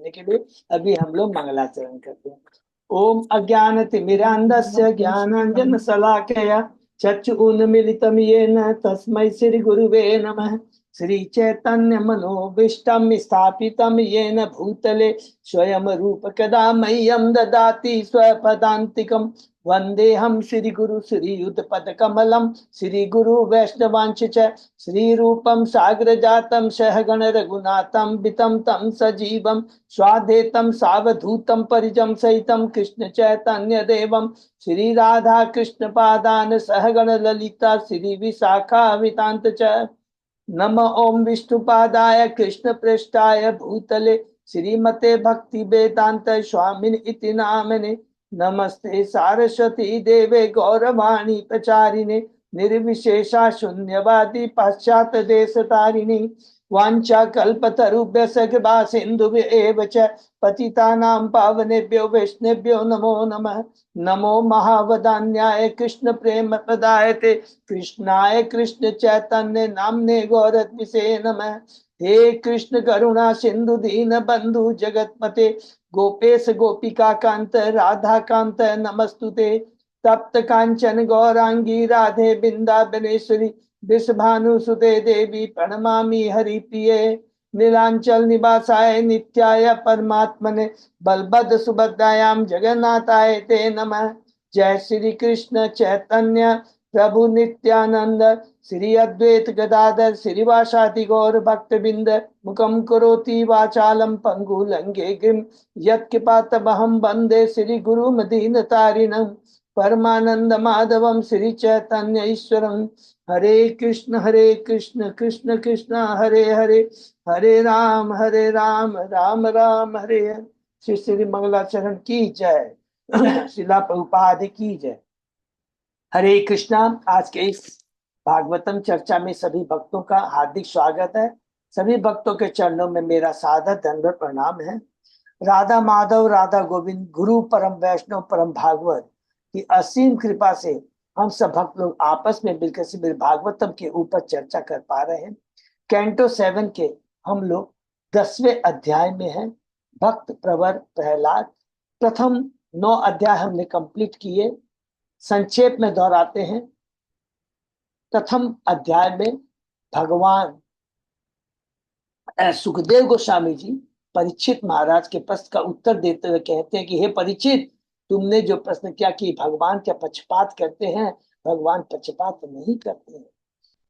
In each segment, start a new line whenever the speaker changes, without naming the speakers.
देने के लिए अभी हम लोग मंगलाचरण करते हैं। ओम अज्ञानतिमिरान्धस्य ज्ञानाञ्जन शलाकया चक्षुरुन्मीलितं येन तस्मै श्री गुरुवे नमः। श्री चैतन्य मनोभीष्टं स्थापितं येन भूतले स्वयं रूप कदा मह्यं ददाति स्वपदान्तिकं। वन्देऽहं श्री गुरु श्रीयुतपदकमलं श्री गुरु वैष्णवांश च श्री रूपं साग्र जातं सहगण रघुनाथं वितं तं सजीवं स्वाधेतं सावधूतं परिजं सहितं कृष्ण चैतन्य देवं श्री राधा कृष्ण पादान सहगण ललिता श्री विशाखा वितांत च। नम ओम विष्णुपादाय कृष्ण पृष्ठाय भूतले श्रीमते भक्ति वेदांत स्वामिन इति नामने। नमस्ते सारस्वती देवे गौरवाणी प्रचारिणे निर्विशेषा शून्यवादी पाश्चात देश तारिणी। वांछा कल्पतरुभ्यश्च कृपा सिन्धुभ्येव च पतितानां पावनेभ्यो वैष्णवेभ्यो नमो नमः। नमो महावदान्याय कृष्ण प्रेम प्रदायते कृष्णाय कृष्ण चैतन्य नामने गौरत्मिषे नमः। हे कृष्ण करुणा सिंधु दीन बंधु जगतपते गोपेश गोपिका कांत राधा कांत नमस्तुते। तप्त कांचन गौरांगी राधे बिंदाबनेश्वरी विषभानुसुते देवी प्रणमामि हरिप्रिये। नीलांचल निवासाय नित्याय परमात्मने बलभद्र सुभद्रायां जगन्नाथाय ते नमः। जय श्री कृष्ण चैतन्य प्रभु नित्यानंद श्री अद्वैत गदाधर श्रीवासादि गौर भक्तबिंद मुखम करोति वाचालम पंगु लंगे गिम यत्कृपातमहं वंदे श्री गुरु मदीन तारिणं परमानंद माधवम श्री चैतन्य ईश्वरम। हरे कृष्ण कृष्ण कृष्ण हरे हरे हरे राम राम राम हरे हरे। श्री श्री मंगलाचरण की जय। शिला प्रभुपाद की जय। हरे कृष्णा। आज के इस भागवतम चर्चा में सभी भक्तों का हार्दिक स्वागत है। सभी भक्तों के चरणों में मेरा सादर दंडवत प्रणाम है। राधा माधव राधा गोविंद गुरु परम वैष्णव परम भागवत की असीम कृपा से हम सब भक्त लोग आपस में मिलकर श्रीमद् भागवतम के ऊपर चर्चा कर पा रहे हैं। कैंटो 7 के हम लोग 10वें अध्याय में हैं। भक्त प्रवर प्रहलाद। प्रथम 9 अध्याय हमने कंप्लीट किए। संक्षेप में दोहराते हैं। प्रथम अध्याय में भगवान सुखदेव गोस्वामी जी परीक्षित महाराज के प्रश्न का उत्तर देते हुए कहते हैं कि हे परीक्षित, तुमने जो प्रश्न किया कि भगवान क्या पक्षपात करते हैं, भगवान पक्षपात नहीं करते हैं।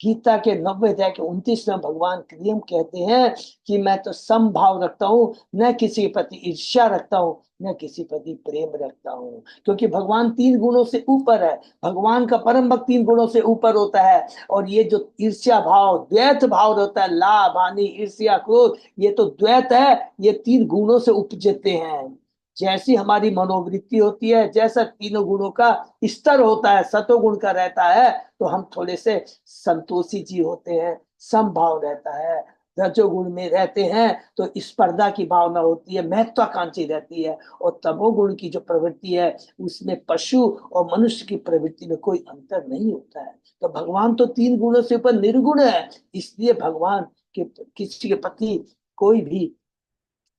गीता के 90 अध्याय के 29वें भगवान कृष्ण कहते हैं कि मैं तो समभाव रखता हूँ, न किसी के प्रति ईर्ष्या रखता हूँ, न किसी प्रति प्रेम रखता हूँ। क्योंकि भगवान 3 गुणों से ऊपर है। भगवान का परम भक्त 3 गुणों से ऊपर होता है। और ये जो ईर्ष्या भाव द्वैत भाव होता है, लाभ हानि ईर्ष्या क्रोध, ये तो द्वैत है। ये 3 गुणों से उपजते हैं। जैसी हमारी मनोवृत्ति होती है, जैसा तीनों गुणों का स्तर होता है, सतोगुण का रहता है, तो हम थोड़े से संतोषी जी होते हैं, समभाव रहता है। रजोगुण में रहते हैं तो स्पर्धा की भावना होती है, महत्वाकांक्षी रहती है। और तमोगुण की जो प्रवृत्ति है उसमें पशु और मनुष्य की प्रवृत्ति में कोई अंतर नहीं होता है। तो भगवान तो 3 गुणों से ऊपर निर्गुण है, इसलिए भगवान के किसी के प्रति कोई भी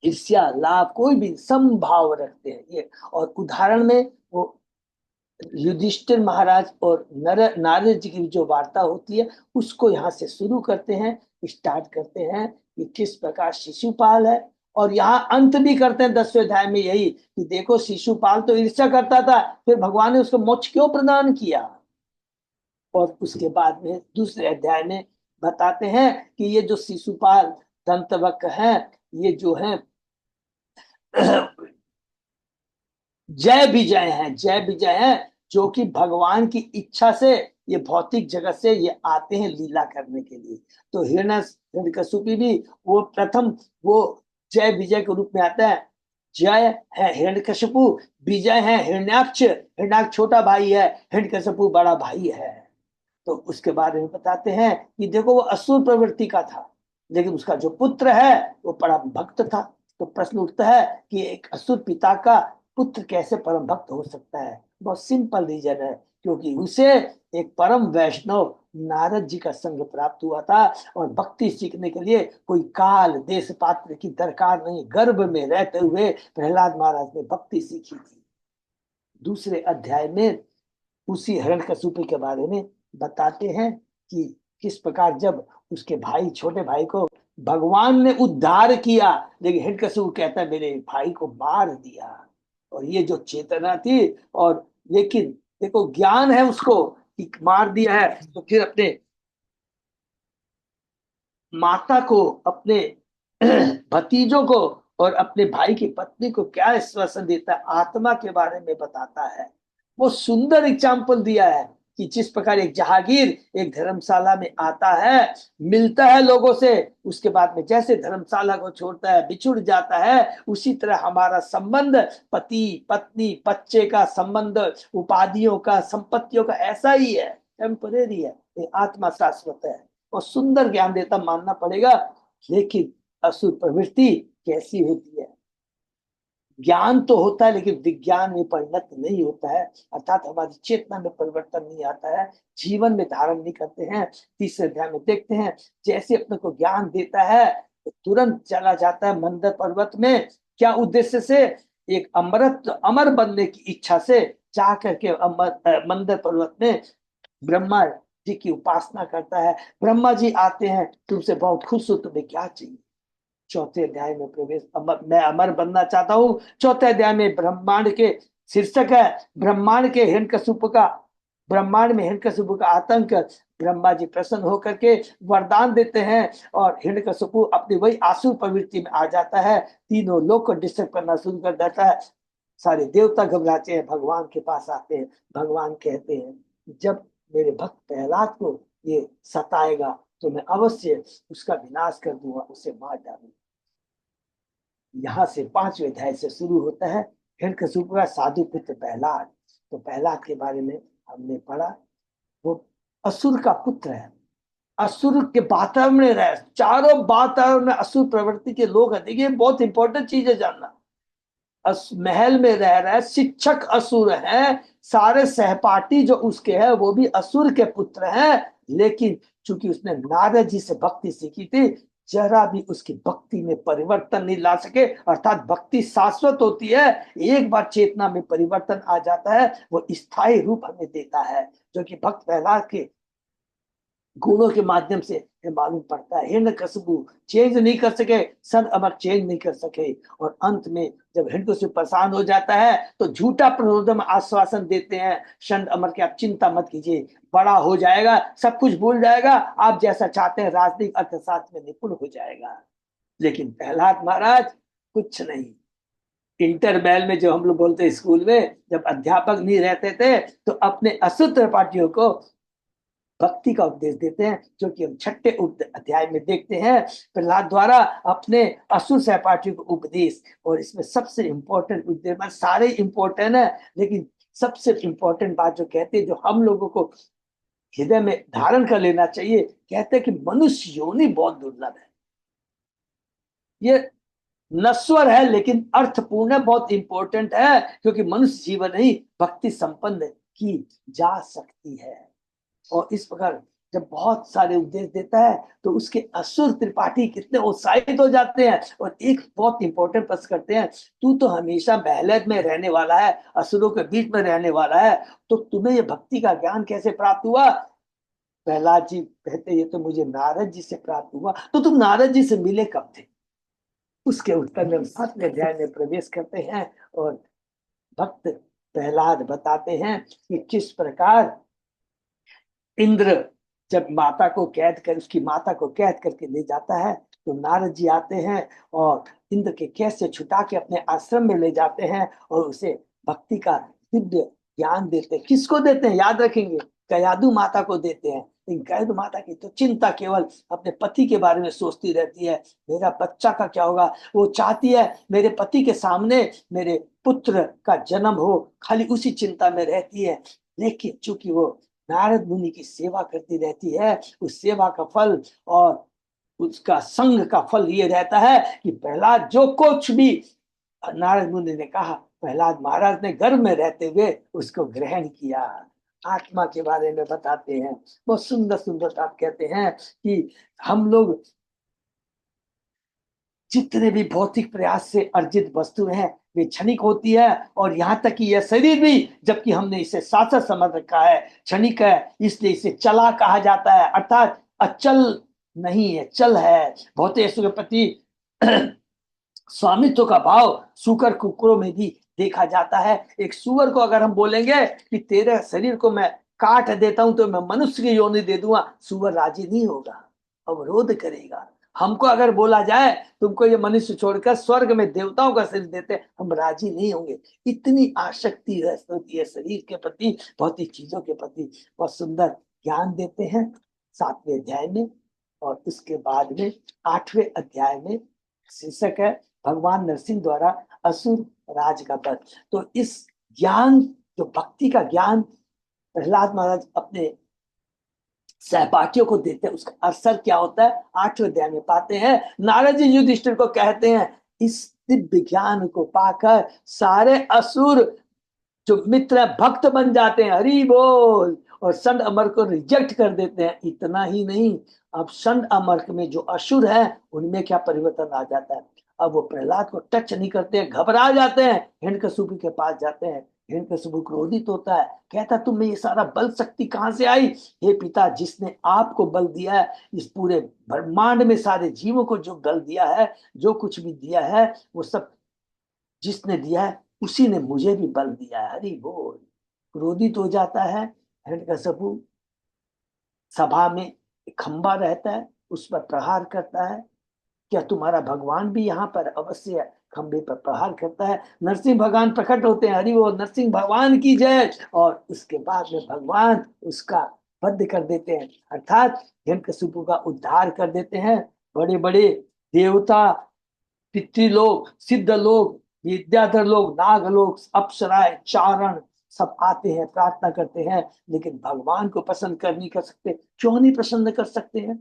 ईर्ष्या लाभ कोई भी समभाव रखते हैं ये। और उदाहरण में वो युधिष्ठिर महाराज और नारद जी की जो वार्ता होती है उसको यहाँ से शुरू करते हैं, स्टार्ट करते हैं कि किस प्रकार शिशुपाल है। और यहाँ अंत भी करते हैं 10वें अध्याय में यही कि देखो शिशुपाल तो ईर्ष्या करता था, फिर भगवान ने उसको मोक्ष क्यों प्रदान किया। और उसके बाद में दूसरे अध्याय में बताते हैं कि ये जो शिशुपाल दंतवक्र है, ये जो है जय विजय हैं, जो कि भगवान की इच्छा से ये भौतिक जगत से ये आते हैं लीला करने के लिए। तो हिरण्यकशिपु भी वो प्रथम वो जय विजय के रूप में आता है। जय है हिरण्यकशिपु, विजय है हिरण्याक्ष। हिरण्याक्ष छोटा भाई है, हिरण्यकशिपु बड़ा भाई है। तो उसके बारे में बताते हैं कि देखो वो असुर प्रवृत्ति का था, लेकिन उसका जो पुत्र है वो परम भक्त था। तो प्रश्न उठता है कि एक असुर पिता का पुत्र कैसे परम भक्त हो सकता है। बहुत सिंपल रीजन है, क्योंकि उसे एक परम वैष्णव नारद जी का संग प्राप्त हुआ था, और भक्ति सीखने के लिए कोई काल देश पात्र की दरकार नहीं, गर्भ में रहते हुए प्रहलाद महाराज ने भक्ति सीखी थी। दूसरे अध्याय में उसी हिरण्यकशिपु के बारे में बताते हैं कि किस प्रकार जब उसके भाई, छोटे भाई को भगवान ने उद्धार किया, लेकिन हिरण्यकशिपु कहता है मेरे भाई को मार दिया। और ये जो चेतना थी, और लेकिन देखो ज्ञान है उसको कि मार दिया है, तो फिर अपने माता को, अपने भतीजों को और अपने भाई की पत्नी को क्या आश्वासन देता है, आत्मा के बारे में बताता है। वो सुंदर एग्जाम्पल दिया है कि जिस प्रकार एक जहांगीर एक धर्मशाला में आता है, मिलता है लोगों से, उसके बाद में जैसे धर्मशाला को छोड़ता है, बिछुड़ जाता है, उसी तरह हमारा संबंध पति पत्नी बच्चे का संबंध, उपाधियों का, संपत्तियों का ऐसा ही है, टेम्परेरी है। ये आत्मा शाश्वत है और सुंदर ज्ञान देता मानना पड़ेगा। लेकिन असुर प्रवृत्ति कैसी होती है? ज्ञान तो होता है लेकिन विज्ञान में परिणत नहीं होता है, अर्थात हमारी चेतना में परिवर्तन नहीं आता है, जीवन में धारण नहीं करते हैं। तीसरे अध्याय में देखते हैं जैसे अपने को ज्ञान देता है तो तुरंत चला जाता है मंदर पर्वत में। क्या उद्देश्य से? एक अमर बनने की इच्छा से जा करके मंदर पर्वत में ब्रह्मा जी की उपासना करता है। ब्रह्मा जी आते हैं, तुमसे बहुत खुश हो, तुम्हें क्या चाहिए? चौथे अध्याय में प्रवेश, मैं अमर बनना चाहता हूँ। चौथे अध्याय में ब्रह्मांड के शीर्षक है ब्रह्मांड के हिरण्यकशिपु का, ब्रह्मांड में हिरण्यकशिपु का आतंक। ब्रह्मा जी प्रसन्न होकर के वरदान देते हैं और हिरण्यकशिपु अपनी वही आसुर प्रवृत्ति में आ जाता है, तीनों लोग को डिस्टर्ब करना शुरू कर देता है। सारे देवता घबराते हैं, भगवान के पास आते हैं। भगवान कहते हैं जब मेरे भक्त प्रहलाद को ये सताएगा तो मैं अवश्य उसका विनाश कर दूंगा, उसे मार डालूंगा। यहाँ से पांचवें अध्याय से शुरू होता है हिरण्यकशिपु का साधु पुत्र प्रहलाद। तो प्रहलाद के बारे में हमने पढ़ा, वो असुर का पुत्र है, असुर के वातावरण में रहे, चारों वातावरण में असुर प्रवृत्ति के लोग हैं। देखिए बहुत इंपॉर्टेंट चीज है जानना। महल में रह रहे शिक्षक असुर हैं, सारे सहपाठी जो उसके हैं वो भी असुर के पुत्र हैं, लेकिन चूंकि उसने नारद जी से भक्ति सीखी थी, जरा भी उसकी भक्ति में परिवर्तन नहीं ला सके। अर्थात भक्ति शाश्वत होती है, एक बार चेतना में परिवर्तन आ जाता है वो स्थायी रूप हमें देता है, जो कि भक्त प्रहलाद के गुणों के माध्यम से ये मालूम पड़ता है। हिरण्यकशिपु चेंज नहीं कर सके, सन अमर चेंज नहीं कर सके, और अंत में जब हिरण्यकशिपु परेशान हो जाता है तो झूठा प्रलोभन में आश्वासन देते हैं, सन अमर की आप चिंता मत कीजिए, बड़ा हो जाएगा, सब कुछ भूल जाएगा, आप जैसा चाहते हैं राजनीतिक अर्थशास्त्र में निपुण हो जाएगा। लेकिन प्रहलाद महाराज कुछ नहीं। इंटरबेल में जो हम लोग बोलते हैं स्कूल में, जब अध्यापक नहीं रहते थे तो अपने असुर पार्टियों को भक्ति का उपदेश देते हैं, जो कि हम छठे अध्याय में देखते हैं प्रहलाद द्वारा अपने असुर सहपाठियों को उपदेश। और इसमें सबसे इंपॉर्टेंट उपदेश, सारे इंपॉर्टेंट है लेकिन सबसे इंपॉर्टेंट बात जो कहते हैं, जो हम लोगों को हृदय में धारण कर लेना चाहिए, कहते हैं कि मनुष्य योनि बहुत दुर्लभ है। ये नश्वर है लेकिन अर्थपूर्ण है, बहुत इंपॉर्टेंट है, क्योंकि मनुष्य जीवन ही भक्ति संपन्न की जा सकती है। और इस प्रकार जब बहुत सारे उपदेश देता है तो उसके असुर त्रिपाठी कितने उत्साहित हो जाते हैं, और एक बहुत इंपॉर्टेंट प्रश्न करते हैं, तू तो हमेशा बहलत में रहने वाला है, असुरों के बीच में रहने वाला है, तो तुम्हें ये भक्ति का ज्ञान कैसे प्राप्त हुआ? प्रहलाद जी कहते ये तो मुझे नारद जी से प्राप्त हुआ। तो तुम नारद जी से मिले कब थे? उसके उत्तर में हम 7वें अध्याय में प्रवेश करते हैं और भक्त प्रहलाद बताते हैं कि किस प्रकार इंद्र जब माता को कैद कर, उसकी माता को कैद करके ले जाता है, तो नारद जी आते हैं और इंद्र के कैद से छुटा के अपने आश्रम में ले जाते हैं और उसे भक्ति का दिव्य ज्ञान देते हैं। किसको देते हैं? याद रखेंगे, कयादु माता को देते हैं। लेकिन कयादु माता की तो चिंता केवल अपने पति के बारे में सोचती रहती है, मेरा बच्चा का क्या होगा। वो चाहती है मेरे पति के सामने मेरे पुत्र का जन्म हो, खाली उसी चिंता में रहती है। लेकिन चूंकि वो नारद मुनि की सेवा करती रहती है, उस सेवा का फल और उसका संग का फल ये रहता है कि प्रहलाद जो कुछ भी नारद मुनि ने कहा, प्रहलाद महाराज ने गर्भ में रहते हुए उसको ग्रहण किया। आत्मा के बारे में बताते हैं। बहुत सुंदर सुंदर आप कहते हैं कि हम लोग जितने भी भौतिक प्रयास से अर्जित वस्तु हैं वे क्षणिक होती है, और यहाँ तक कि यह शरीर भी, जबकि हमने इसे शाश्वत समझ रखा है, क्षणिक है, इसलिए इसे चला कहा जाता है, अर्थात अचल नहीं है, चल है। भौतिक वस्तु के प्रति स्वामित्व का भाव सुकर कुकुरों में भी देखा जाता है। एक सुअर को अगर हम बोलेंगे कि तेरे शरीर को मैं काट देता हूं तो मैं मनुष्य की योनि दे दूंगा, सुअर राजी नहीं होगा, अवरोध करेगा। हमको अगर बोला जाए तुमको ये मनुष्य छोड़कर स्वर्ग में देवताओं का शरीर देते, हम राजी नहीं होंगे। इतनी आसक्ति होती है शरीर के प्रति, भौतिक चीजों के प्रति। बहुत सुंदर ज्ञान देते हैं 7वें अध्याय में, और उसके बाद में 8वें अध्याय में शीर्षक है भगवान नरसिंह द्वारा असुर राज का वध। तो इस ज्ञान, जो भक्ति का ज्ञान प्रहलाद महाराज अपने सहपाठियों को देते हैं, उसका असर क्या होता है 8वें अध्याय में पाते हैं। नारद जी युधिष्ठिर को कहते हैं इस दिव्य ज्ञान को पाकर सारे असुर जो मित्र भक्त बन जाते हैं, हरि बोल, और संड अमर को रिजेक्ट कर देते हैं। इतना ही नहीं, अब संड अमर में जो असुर है उनमें क्या परिवर्तन आ जाता है। अब वो प्रहलाद को टच नहीं करते हैं, घबरा जाते हैं, हिरण्यकशिपु के पास जाते हैं। हिरण्यकशिपु क्रोधित होता है, कहता तुम्हें ये सारा बल शक्ति कहाँ से आई। हे पिता, जिसने आपको बल दिया है, इस पूरे ब्रह्मांड में सारे जीवों को जो बल दिया है, जो कुछ भी दिया है, वो सब जिसने दिया है उसी ने मुझे भी बल दिया है, हरि बोल। क्रोधित हो जाता है हिरण्यकशिपु, सभा में एक खंबा रहता है, उस पर प्रहार करता है। क्या तुम्हारा भगवान भी यहाँ पर अवश्य खंबे पर प्रहार करता है। नरसिंह भगवान प्रकट होते हैं, हरि बोल, नरसिंह भगवान की जय। और उसके बाद में भगवान उसका वध कर देते हैं, अर्थात हिरण्यकशिपु का उद्धार कर देते हैं। बड़े बड़े देवता, पितृलोक, सिद्ध लोग, विद्याधर लोग, नाग लोग, अप्सराएं, चारण सब आते हैं, प्रार्थना करते हैं, लेकिन भगवान को पसंद कर नहीं कर सकते। क्यों नहीं प्रसन्न कर सकते हैं,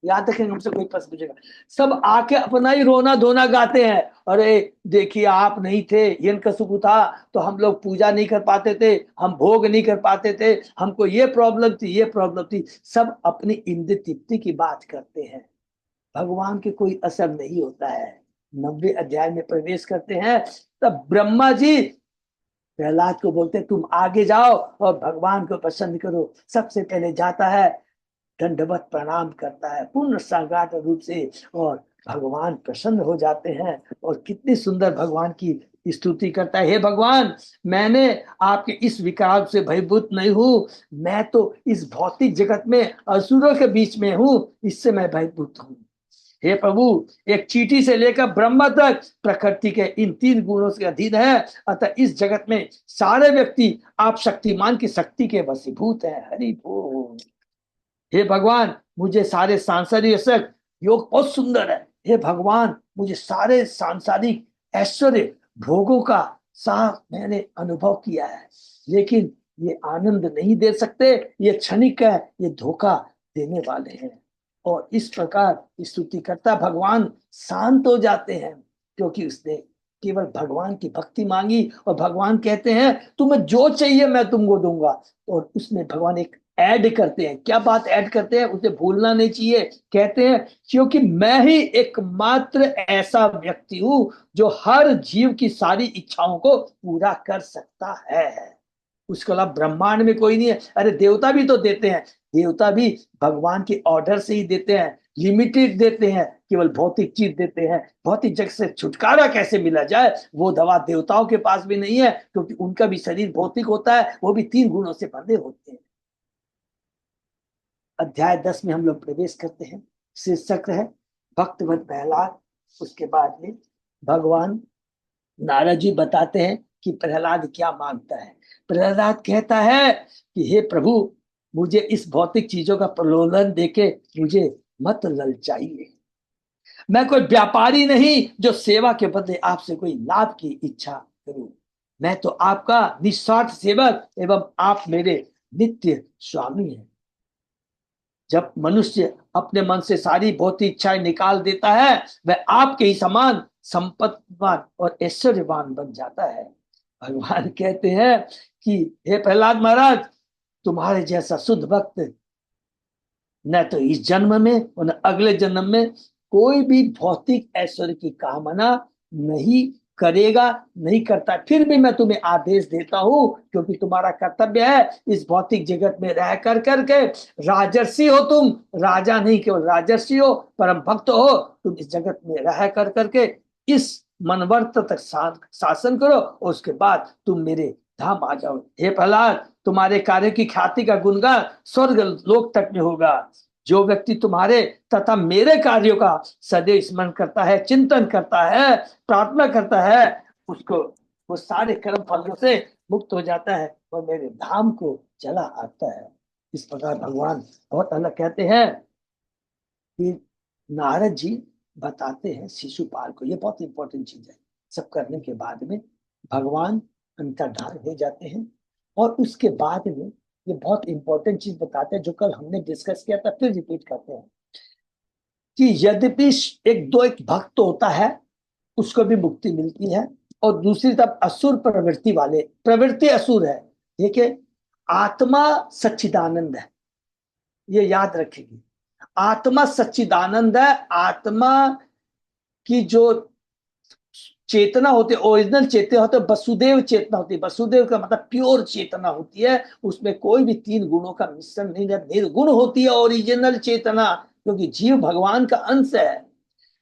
याद रखेंगे, हमसे कोई प्रश्न पूछेगा। सब आके अपना ही रोना धोना गाते हैं, अरे देखिए आप नहीं थे, हिरण्यकशिपु था तो हम लोग पूजा नहीं कर पाते थे, हम भोग नहीं कर पाते थे, हमको ये प्रॉब्लम थी, ये प्रॉब्लम थी। सब अपनी इंद्र तृप्ति की बात करते हैं, भगवान के कोई असर नहीं होता है। 90 अध्याय में प्रवेश करते हैं, तब ब्रह्मा जी प्रहलाद को बोलते तुम आगे जाओ और भगवान को प्रसन्न करो। सबसे पहले जाता है, दंडवत प्रणाम करता है पूर्ण सागात रूप से, और भगवान प्रसन्न हो जाते हैं, और कितनी सुंदर भगवान की स्तुति करता है। हे भगवान, मैंने आपके इस विकार से भयभूत नहीं हूं, मैं तो इस भौतिक जगत में असुरों के बीच में हूं, इससे मैं भयभूत हूं। हे प्रभु, एक चींटी से लेकर ब्रह्मा तक प्रकृति के इन 3 गुणों से अधीन है, अतः इस जगत में सारे व्यक्ति आप शक्तिमान की शक्ति के वशीभूत है, हरि बोल। हे भगवान, मुझे सारे सांसारिक योग बहुत सुंदर है। हे भगवान, मुझे सारे सांसारिक ऐश्वर्य भोगों का साथ मैंने अनुभव किया है, लेकिन ये आनंद नहीं दे सकते, ये क्षणिक है, ये धोखा देने वाले हैं। और इस प्रकार स्तुति करता भगवान शांत हो जाते हैं, क्योंकि उसने केवल भगवान की भक्ति मांगी, और भगवान कहते हैं तुम्हें जो चाहिए मैं तुमको दूंगा। और उसमें भगवान एक ऐड करते हैं, क्या बात ऐड करते हैं, उसे भूलना नहीं चाहिए। कहते हैं क्योंकि मैं ही एकमात्र ऐसा व्यक्ति हूं जो हर जीव की सारी इच्छाओं को पूरा कर सकता है। उसके अलावा ब्रह्मांड में कोई नहीं है। अरे देवता भी तो देते हैं, देवता भी भगवान के ऑर्डर से ही देते हैं, लिमिटेड देते हैं, केवल भौतिक चीज देते हैं। भौतिक जगत से छुटकारा कैसे मिला जाए, वो दवा देवताओं के पास भी नहीं है, क्योंकि उनका भी शरीर भौतिक होता है, वो भी 3 गुणों से बंधे होते हैं। अध्याय 10 में हम लोग प्रवेश करते हैं, शीर्षक है भक्तवत प्रहलाद। उसके बाद में भगवान नारद जी बताते हैं कि प्रहलाद क्या मांगता है। प्रहलाद कहता है कि हे प्रभु, मुझे इस भौतिक चीजों का प्रलोभन देके मुझे मत ललचाइए। मैं कोई व्यापारी नहीं जो सेवा के बदले आपसे कोई लाभ की इच्छा करूं। मैं तो आपका निस्वार्थ सेवक एवं आप मेरे नित्य स्वामी हैं। जब मनुष्य अपने मन से सारी भौतिक इच्छाएं निकाल देता है, वह आपके ही समान संपत्तिवान और ऐश्वर्यवान बन जाता है। भगवान कहते हैं कि हे प्रहलाद महाराज, तुम्हारे जैसा शुद्ध भक्त न तो इस जन्म में और न अगले जन्म में कोई भी भौतिक ऐश्वर्य की कामना नहीं करेगा, नहीं करता। फिर भी मैं तुम्हें आदेश देता हूं, क्योंकि तुम्हारा कर्तव्य है इस भौतिक जगत में रह कर करके, राजर्षि हो तुम, राजा नहीं केवल राजर्षि हो, परम भक्त हो, तुम इस जगत में रह कर करके इस मनवर्त तक शासन करो और उसके बाद तुम मेरे धाम आ जाओ। हे प्रहलाद, तुम्हारे कार्य की ख्याति का गुणगान स्वर्ग लोक तक में होगा। जो व्यक्ति तुम्हारे तथा मेरे कार्यों का सदैव स्मरण करता है, चिंतन करता है, प्रार्थना करता है, उसको वो सारे कर्म फलों से मुक्त हो जाता है और मेरे धाम को चला आता है। इस प्रकार भगवान बहुत अलग कहते हैं कि नारद जी बताते हैं शिशुपाल को, ये बहुत इंपॉर्टेंट चीज है। सब करने के बाद में भगवान अंतर्धान हो जाते हैं और उसके बाद में ये बहुत इंपॉर्टेंट चीज बताते हैं जो कल हमने डिस्कस किया था, फिर रिपीट करते हैं कि यद्यपि एक भक्त होता है उसको भी मुक्ति मिलती है, और दूसरी तरफ असुर प्रवृत्ति वाले, प्रवृत्ति असुर है, देखिए आत्मा सच्चिदानंद है, ये याद रखेगी। आत्मा सच्चिदानंद है, आत्मा की जो चेतना होती है, ओरिजिनल चेतना होती है, वसुदेव चेतना होती है। वसुदेव का मतलब प्योर चेतना होती है, उसमें कोई भी तीन गुणों का मिश्रण नहीं है, निर्गुण होती है ओरिजिनल चेतना, क्योंकि जीव भगवान का अंश है।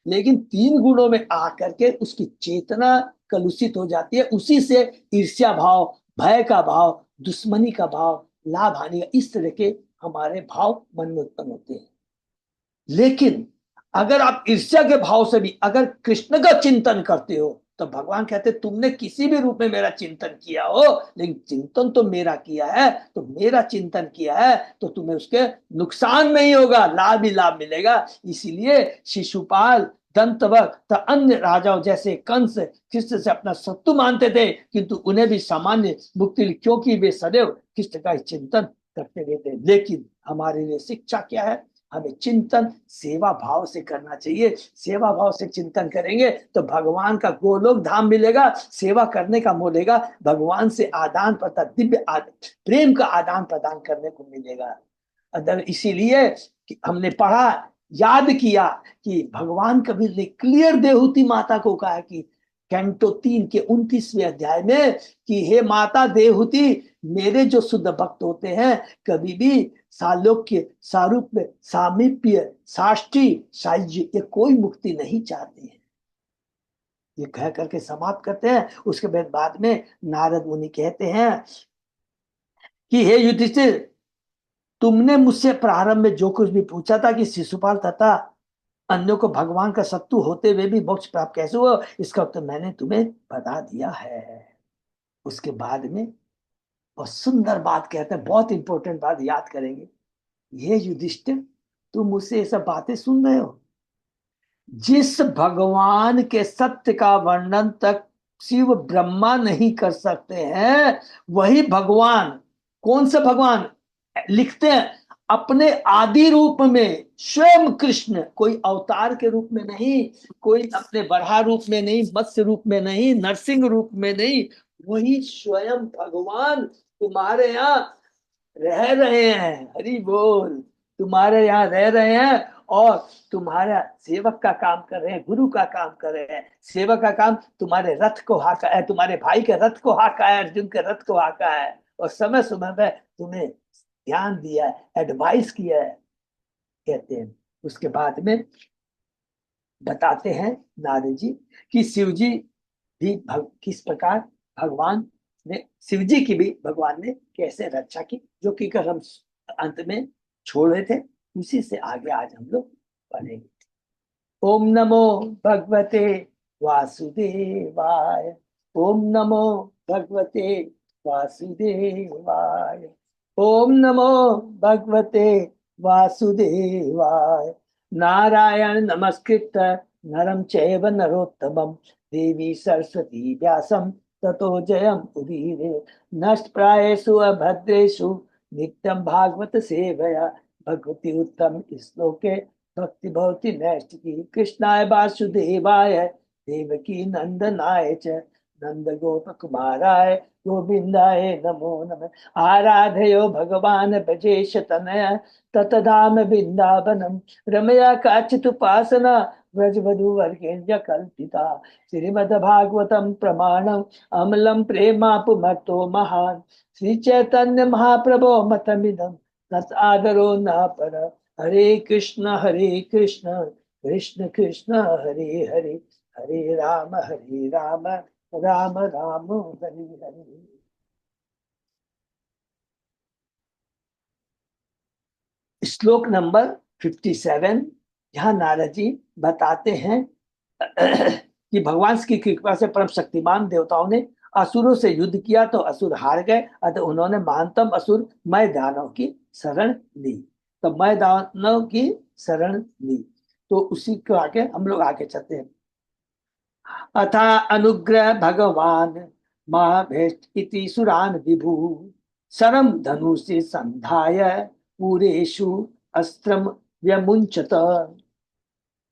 लेकिन तीन गुणों में आकर के उसकी चेतना कलुषित हो जाती है, उसी से ईर्ष्या भाव, भय का भाव, दुश्मनी का भाव, लाभ हानि का, इस तरह के हमारे भाव मन में उत्पन्न होते हैं। लेकिन अगर आप ईर्ष्या के भाव से भी अगर कृष्ण का चिंतन करते हो, तो भगवान कहते तुमने किसी भी रूप में मेरा चिंतन किया हो, लेकिन चिंतन तो मेरा किया है, तो मेरा चिंतन किया है तो तुम्हें उसके नुकसान नहीं होगा, लाभ ही लाभ मिलेगा। इसीलिए शिशुपाल, दंतवक्र, अन्य राजाओं जैसे कंस कृष्ण से अपना शत्रु मानते थे, किंतु उन्हें भी सामान्य मुक्ति, क्योंकि वे सदैव कृष्ण का चिंतन करते रहते। लेकिन हमारे लिए शिक्षा क्या है? हमें चिंतन सेवा भाव से करना चाहिए। सेवा भाव से चिंतन करेंगे तो भगवान का गोलोक धाम मिलेगा, सेवा करने का मिलेगा, भगवान से आदान प्रदान, दिव्य प्रेम का आदान प्रदान करने को मिलेगा। अदर इसीलिए हमने पढ़ा, याद किया कि भगवान कबीर ने क्लियर देहूति माता को कहा कि कैंटो 3 के 29वें अध्याय में कि हे माता देहूति, मेरे जो शुद्ध भक्त होते हैं कभी भी सालोक्य, सारूप्य, सामीप्य, साष्टी, साह्य, ये कोई मुक्ति नहीं चाहते हैं। ये कह करके समाप्त करते हैं। उसके बाद में नारद मुनि कहते हैं कि हे युधिष्ठिर, तुमने मुझसे प्रारंभ में जो कुछ भी पूछा था कि शिशुपाल तथा अन्यों को भगवान का शत्रु होते हुए भी मोक्ष प्राप्त कैसे हुआ, इसका उत्तर मैंने तुम्हें बता दिया है। उसके बाद में और सुंदर बात कहते हैं, बहुत इंपॉर्टेंट बात याद करेंगे। ये युधिष्ठिर, तुम मुझसे ये सब बातें सुन रहे हो, जिस भगवान के सत्य का वर्णन तक शिव ब्रह्मा नहीं कर सकते हैं, वही भगवान, कौन सा भगवान लिखते हैं अपने आदि रूप में स्वयं कृष्ण, कोई अवतार के रूप में नहीं, कोई अपने बराह रूप में नहीं, मत्स्य रूप में नहीं, नरसिंह रूप में नहीं, वही स्वयं भगवान तुम्हारे यहाँ रह रहे हैं। हरि बोल। तुम्हारे यहाँ रह रहे हैं और तुम्हारा सेवक का काम कर रहे हैं, गुरु का काम कर रहे हैं। सेवक का काम तुम्हारे रथ को हाका है, तुम्हारे भाई के रथ को हाका है, अर्जुन के रथ को हाका है, और समय समय में तुम्हें ध्यान दिया है, एडवाइस किया है, कहते हैं। उसके बाद में बताते हैं नारद जी कि शिव जी भी किस प्रकार भगवान ने, शिव जी की भी भगवान ने कैसे रक्षा की, जो कि हम अंत में छोड़ रहे थे, उसी से आगे आज हम लोग पढ़ेंगे। ओम नमो भगवते वासुदेवाय। ओम नमो भगवते वासुदेवाय। ओम नमो भगवते वासुदेवाय। नारायण नमस्कृत नरम चैव नरोत्तमं देवी सरस्वती व्यासं ततो जयम उदीरे। नष्ट प्रायेषु अभद्रेषु नित्यं भागवत सेवया भगवती उत्तम श्लोके भक्ति भवति नैष्टिकी। कृष्णाय वासुदेवाय देवकी नंदनाय च नंद गोप कुमाराय गोविंदाय नमो नमः। आराधयो भगवान ब्रजेश तनय ततधाम वृंदावनम रमया काचित उपासना व्रजवधु वर्गेन्द्र कल्पिता। श्रीमद्भागवतम प्रमाणम अमलम प्रेमापुमतो महान श्री चैतन्य महाप्रभो मतमिदम तत् आदरो न पर। हरे कृष्ण कृष्ण कृष्ण हरे हरे हरे राम राम राम हरे हरे। श्लोक नंबर 57। यहाँ नारद जी बताते हैं कि भगवान की कृपा से परम शक्तिमान देवताओं ने असुरों से युद्ध किया तो असुर हार गए, अतः उन्होंने महानतम असुर मय दानव की शरण ली। तो मय दानव की शरण ली, तो उसी को आगे हम लोग आगे चलते हैं। अथा अनुग्रह भगवान महाभेष्ट इति सुरान विभु सरम धनुषि संधाय पूरेषु अस्त्रम व्यमुंचत।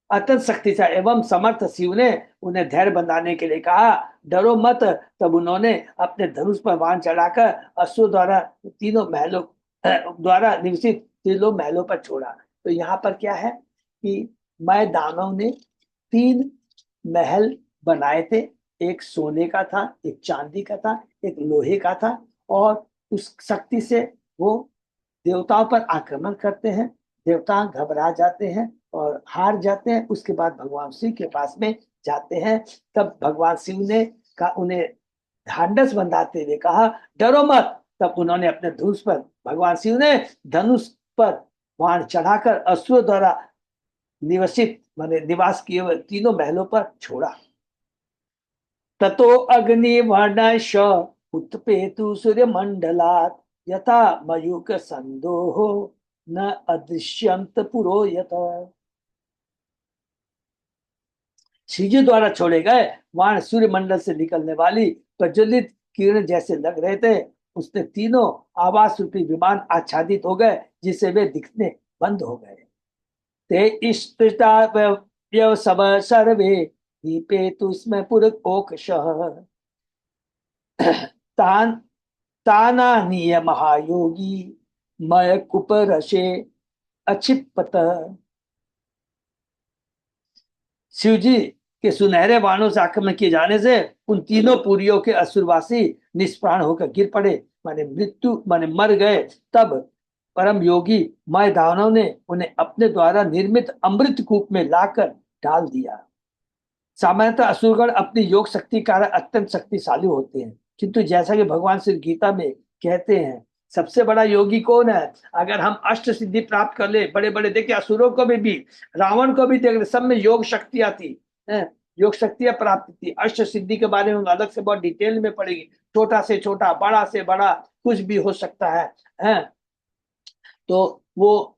अत्यंत शक्तिशाली एवं समर्थ शिव ने उन्हें धैर्य बंधाने के लिए कहा, डरो मत। तब उन्होंने अपने धनुष पर बाण चढ़ाकर असुर द्वारा तीनों महलों द्वारा निवसित तीनों महलों पर छोड़ा। तो यहाँ पर क्या है कि मैं दानव ने 3 महल बनाए थे। एक सोने का था, एक चांदी का था, एक लोहे का था, और उस शक्ति से वो देवताओं पर आक्रमण करते हैं। देवता घबरा जाते हैं और हार जाते हैं। उसके बाद भगवान शिव के पास में जाते हैं। तब भगवान शिव ने का उन्हें ढांढस बंधाते हुए कहा, डरो मत। तब उन्होंने अपने धनुष पर भगवान शिव ने धनुष पर बाण चढ़ाकर असुरों द्वारा निवसित माने निवास किए हुए तीनों महलों पर छोड़ा। ततो अग्निवर्णश उत्पेतु सूर्य मंडलात् यथा मयूक संदोहो न अदृश्यंत पुरो यत। शिवजी द्वारा छोड़े गए बाण सूर्य मंडल से निकलने वाली प्रज्वलित किरण जैसे लग रहे थे। उसने तीनों आवास रूपी विमान आच्छादित हो गए, जिससे वे दिखने बंद हो गए। ते इष्टता सब सर्वे दीपेतुस्म पुरकोकशः तान तानानीय महायोगी मय कुपरशे अक्षिपत। शिवजी के सुनहरे बाणों से आक्रमण किए जाने से उन तीनों पुरियों के असुरवासी निष्प्राण होकर गिर पड़े, माने मृत्यु माने मर गए। तब परम योगी मय दानव ने उन्हें अपने द्वारा निर्मित अमृत कूप में लाकर डाल दिया। सामान्यतः असुरगण अपनी योग शक्ति कारण अत्यंत शक्तिशाली होते हैं, किंतु जैसा कि भगवान श्री गीता में कहते हैं, सबसे बड़ा योगी कौन है? अगर हम अष्ट सिद्धि प्राप्त कर ले, बड़े बड़े देखिए असुरों को भी रावण को भी देख ले, सब में योग शक्तियां थी, योग शक्तियां प्राप्त थी। अष्ट सिद्धि के बारे में अलग से बहुत डिटेल में पढ़ेगी। छोटा से छोटा, बड़ा से बड़ा कुछ भी हो सकता है। तो वो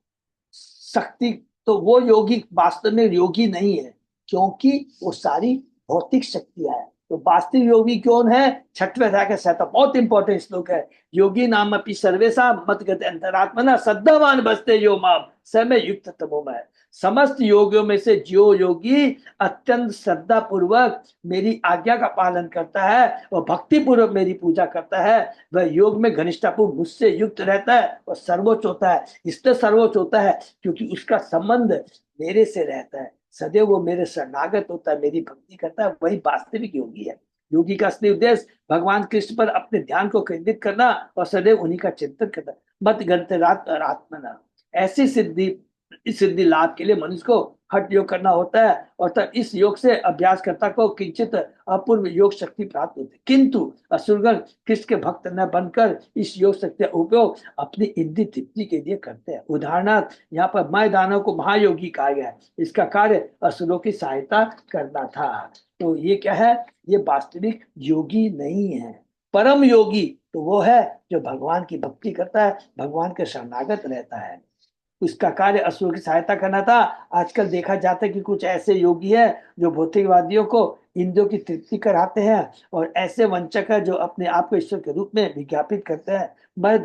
शक्ति, तो वो योगी वास्तव में योगी नहीं है, क्योंकि वो सारी भौतिक शक्तियां है। तो वास्तविक योगी कौन है? 6वें अध्याय का 7 बहुत इंपॉर्टेंट श्लोक है। योगी नाम अपनी सर्वेशा मत गते अंतरात्मना श्रद्धावान बसते यो माम समय युक्त तमोमय। समस्त योगियों में से जो योगी अत्यंत श्रद्धा पूर्वक मेरी आज्ञा का पालन करता है और भक्ति पूर्वक मेरी पूजा करता है, वह योग में घनिष्ठतापूर्वक मुझसे युक्त रहता है और सर्वोच्च होता है। इसलिए सर्वोच्च होता है क्योंकि उसका संबंध मेरे से रहता है। सदैव वो मेरे शरणागत होता है, मेरी भक्ति करता है, वही वास्तविक योगी है। योगी का असली उद्देश्य भगवान कृष्ण पर अपने ध्यान को केंद्रित करना और सदैव उन्हीं का चिंतन करना। मत गंतरात आत्मना। ऐसी सिद्धि लाभ के लिए मनुष्य को हठ योग करना होता है, और तब इस योग से अभ्यासकर्ता को किंचित अपूर्व योग शक्ति प्राप्त होती है। किंतु असुरगण कृष्ण के भक्त न बनकर इस योग शक्ति का उपयोग अपनी इंद्रिय तृप्ति के लिए करते हैं। उदाहरणार्थ यहाँ पर मय दानव को महायोगी कहा गया है। इसका कार्य असुरों की सहायता करना था। तो ये क्या है? ये वास्तविक योगी नहीं है। परम योगी तो वो है जो भगवान की भक्ति करता है, भगवान के शरणागत रहता है। उसका कार्य असुरों की सहायता करना था। आजकल देखा जाता है कि कुछ ऐसे योगी है जो भौतिकवादियों को इंद्रियों की तृप्ति कराते हैं, और ऐसे वंचक है जो अपने आप को ईश्वर के रूप में विज्ञापित करते हैं। मैं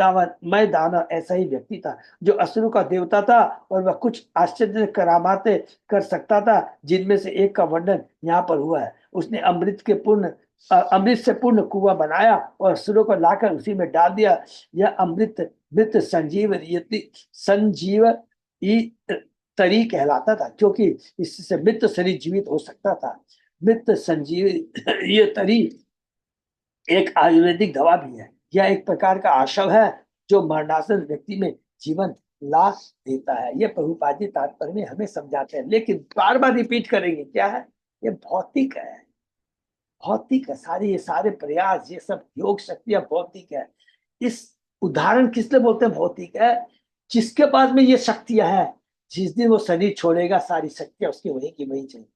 दानव ऐसा ही व्यक्ति था जो असुरों का देवता था, और वह कुछ आश्चर्य करामाते कर सकता था, जिनमें से एक का वर्णन यहाँ पर हुआ है। उसने अमृत के पूर्ण अमृत से पूर्ण कुआं बनाया और असुरों को लाकर उसी में डाल दिया। यह अमृत मृत संजीव तरी कहलाता था, क्योंकि इससे मृत शरीर जीवित हो सकता था। मृत संजीव ये तरी एक आयुर्वेदिक दवा भी है। यह एक प्रकार का आशव है जो मरणासन व्यक्ति में जीवन ला देता है। ये प्रभुपाद जी तात्पर्य में हमें समझाते हैं, लेकिन बार बार रिपीट करेंगे। क्या है? ये भौतिक है, भौतिक है। ये सारे प्रयास, ये सब योग शक्तियां भौतिक है। इस उदाहरण किस लिए बोलते हैं भौतिक है? जिसके पास में ये शक्तियां हैं, जिस दिन वो शरीर छोड़ेगा सारी शक्तियां उसकी वही की वही चाहिए,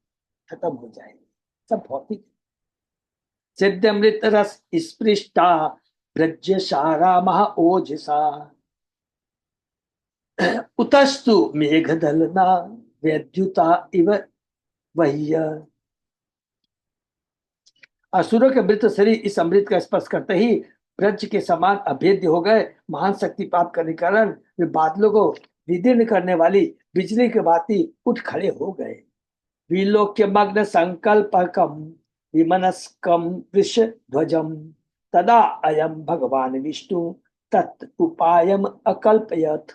खत्म हो जाएगी। सब भौतिक है। सिद्धमृत रस स्पृष्टा ब्रजसारा महा ओजसा उतस्तु मेघदलना वैद्युता इव वह्य। असुरों के मृत शरीर इस अमृत का स्पर्श करते ही ब्रज के समान अभेद्य हो गए। महान शक्ति प्राप्त करने के कारण वे बादलों को विदीर्ण करने वाली बिजली के भांति उठ खड़े हो गए। विलोक्य मग्न संकल्पकम विमनस्कम वृष ध्वजम तदा अयम भगवान विष्णु तत् उपायम अकल्पयत।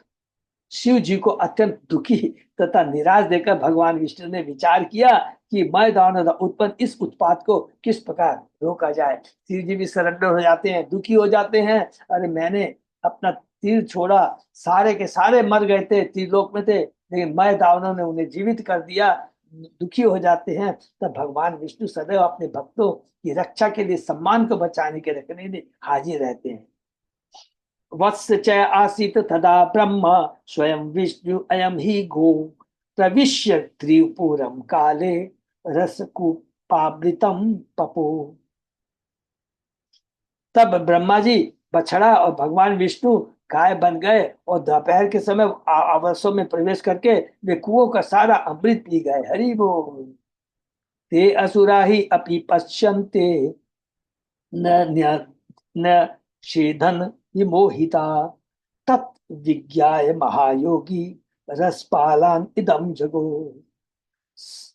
शिव जी को अत्यंत दुखी तथा निराश देखकर भगवान विष्णु ने विचार किया कि मैं दानव उत्पन्न इस उत्पात को किस प्रकार रोका जाए। शिव जी भी सरेंडर हो जाते हैं, दुखी हो जाते हैं। अरे मैंने अपना तीर छोड़ा, सारे के सारे मर गए थे, त्रिलोक में थे, लेकिन मैं दानव ने उन्हें जीवित कर दिया। दुखी हो जाते हैं। तब भगवान विष्णु सदैव अपने भक्तों की रक्षा के लिए, सम्मान को बचाने के रखने में हाजिर रहते हैं। वत्स च आसीत तदा ब्रह्म स्वयं विष्णु अयम ही गो प्रविश्य त्रिपुरम काले रसकूपावृतम पपो। तब ब्रह्मा जी बछड़ा और भगवान विष्णु गाय बन गए और दोपहर के समय आवासों में प्रवेश करके वे कुओं का सारा अमृत पी गए। हरि बोल। ते असुरा ही अपि पश्यन्ते न न्य- न शेधन विमोहिता तत् विज्ञाय महायोगी रसपालान इदम जगो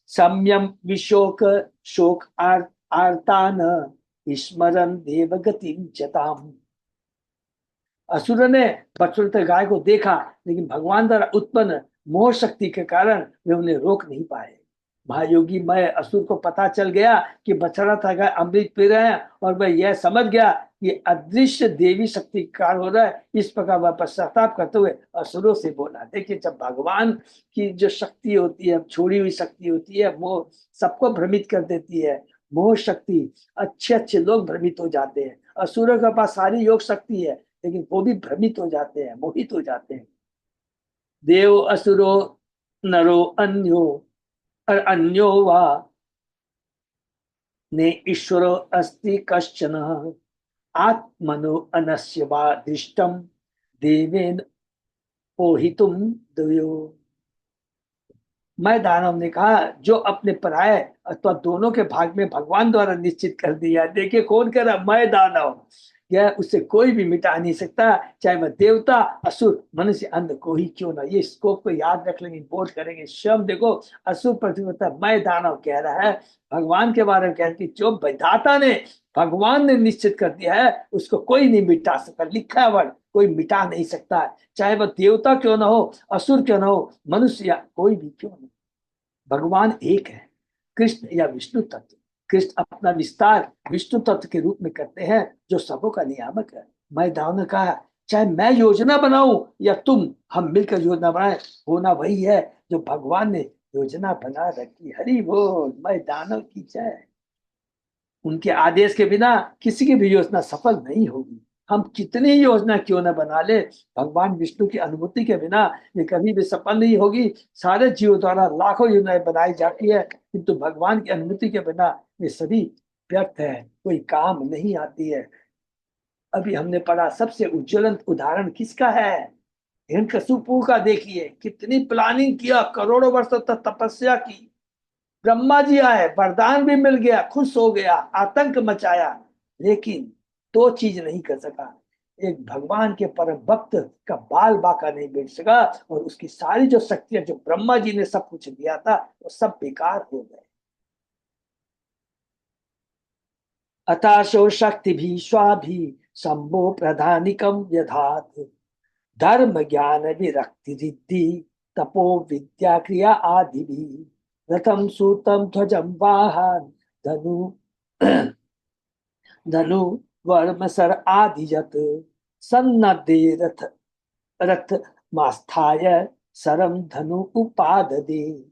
सम्यम विशोक शोक आर्तान स्मरन देव गतिम चताम। असुर ने बछड़ते गाय को देखा, लेकिन भगवान द्वारा उत्पन्न मोह शक्ति के कारण वे उन्हें रोक नहीं पाए। महायोगी मैं असुर को पता चल गया कि बछड़ा था गाय अमृत पी रहे हैं, और वह यह समझ गया कि अदृश्य देवी शक्ति का कारण हो रहा है। इस प्रकार वह पश्चाताप करते हुए असुरों से बोला। देखिए, जब भगवान की जो शक्ति होती है, छोड़ी हुई शक्ति होती है, वो सबको भ्रमित कर देती है। मोह शक्ति, अच्छे अच्छे लोग भ्रमित हो जाते हैं। असुरों के पास सारी योग शक्ति है, लेकिन वो भी भ्रमित हो जाते हैं, मोहित हो जाते हैं। देव असुरो नरो अन्यो और अन्यो वा ने ईश्वरो अस्ति कश्चन आत्मनो अनस्य वा दृष्टम देवेन पोहितुम दयो। मैं दानव ने कहा जो अपने पराये अथवा दोनों के भाग में भगवान द्वारा निश्चित कर दिया। देखिए कौन कह रहा? मैं दानव। यह उसे कोई भी मिटा नहीं सकता, चाहे वह देवता, असुर, मनुष्य, अंध कोई क्यों ना। ये स्कोप को याद रख लेंगे, बोर्ड करेंगे। स्वयं देखो, असुर प्रतियोगिता मैं दानव कह रहा है, भगवान के बारे में कह रहा है कि जो विधाता ने, भगवान ने निश्चित कर दिया है, उसको कोई नहीं मिटा सकता। लिखा है वर्ड, कोई मिटा नहीं सकता है, चाहे वह देवता क्यों ना हो, असुर क्यों ना हो, मनुष्य या कोई भी क्यों ना। भगवान एक है, कृष्ण या विष्णु तत्व। कृष्ण अपना विस्तार विष्णु तत्व के रूप में करते हैं, जो सबों का नियामक है। मैं दाव ने कहा, चाहे मैं योजना बनाऊं या तुम, हम मिलकर योजना बनाए, होना वही है जो भगवान ने योजना बना रखी। हरि बोल। मैं दानव की जय। उनके आदेश के बिना किसी की भी योजना सफल नहीं होगी। हम कितनी योजना क्यों न बना ले, भगवान विष्णु की अनुमति के बिना ये कभी भी सफल नहीं होगी। सारे जीवों द्वारा लाखों योजनाएं बनाई जाती है, किंतु भगवान की अनुमति के बिना ये सभी व्यर्थ है, कोई काम नहीं आती है। अभी हमने पढ़ा, सबसे उज्ज्वलंत उदाहरण किसका है? हिरण्यकशिपु का। देखिए कितनी प्लानिंग किया, करोड़ों वर्षों तक तपस्या की। ब्रह्मा जी आए, वरदान भी मिल गया, खुश हो गया, आतंक मचाया, लेकिन दो चीज नहीं कर सका। एक भगवान के परम भक्त का बाल बाका नहीं बेच सका, और उसकी सारी जो शक्तियां जो ब्रह्मा जी ने सब कुछ दिया था, वो सब बेकार हो गए। अथाशो शक्ति भी स्वाभि शंभो प्रधानिकम व्यधात धर्म ज्ञान विरक्ति रिद्धि तपो विद्या क्रिया आदि भी रथम सूतम ध्वजम वाहन धनु धनु वर्म सर आदि यत सन्नद्धे रथ रथ मास्थाय सरम धनु उपाददे।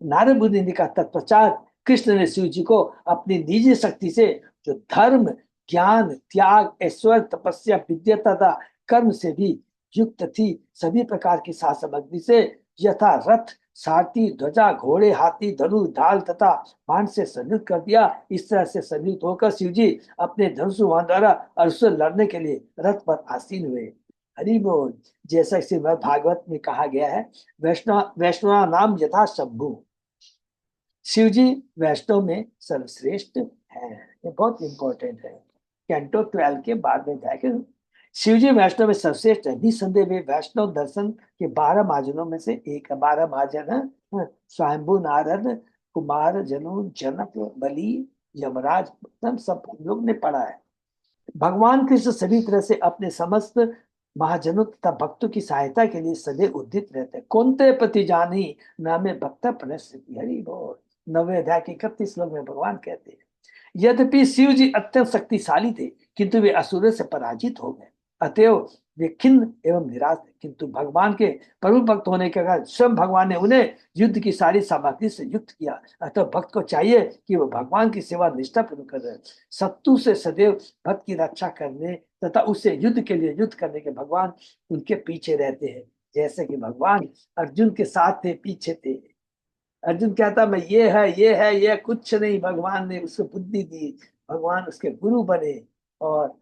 नारद मुनि ने कहा तत्पश्चात कृष्ण ने शिव जी को अपनी निजी शक्ति से जो धर्म ज्ञान त्याग ऐश्वर्य तपस्या विद्या तथा कर्म से भी युक्त थी सभी प्रकार की साज सामग्री से यथा रथ सारथी ध्वजा घोड़े हाथी धनु ढाल तथा बाण से संयुक्त कर दिया। इस तरह से संयुक्त होकर शिव जी अपने धनुष बाण द्वारा अर्जुन से लड़ने के लिए रथ पर आसीन हुए। हरि बोल। जैसा श्रीमद् भागवत में कहा गया है, वैष्णव वैष्णव नाम यथा शंभु, शिव जी वैष्णव में सर्वश्रेष्ठ है। ये बहुत इंपॉर्टेंट है। कैंटो 12 के बाद में जाएगा। शिव जी वैष्णव में सर्वश्रेष्ठ है। निसंदेह वे वैष्णव दर्शन के 12 महाजनों में से एक है। 12 महाजन है स्वयंभू नारद कुमार जनु जनक बलि यमराज, सब लोग ने पढ़ा है। भगवान कृष्ण सभी तरह से अपने समस्त महाजनों तथा भक्तों की सहायता के लिए सदैव उद्यत रहते हैं। कौनते प्रति जानी नामे भक्त परिस्थिति। हरि बोल। 9वें अध्याय के 31 श्लोक में भगवान कहते हैं यद्यपि शिव जी अत्यंत शक्तिशाली थे किंतु वे असुरों से पराजित हो गए, अतएव वे खिन्न एवं निराश थे। किंतु भगवान के प्रभु भक्त होने के कारण स्वयं भगवान ने उन्हें युद्ध की सारी सामग्री से युक्त किया। अतः भक्त को चाहिए कि वह भगवान की सेवा निष्ठापूर्वक करे, शत्रु से सदैव भक्त की रक्षा करने तथा उससे युद्ध के लिए युद्ध करने के भगवान उनके पीछे रहते हैं। जैसे कि भगवान अर्जुन के साथ थे, पीछे थे। अर्जुन कहता मैं ये कुछ नहीं, भगवान ने उसको बुद्धि दी, भगवान उसके गुरु बने और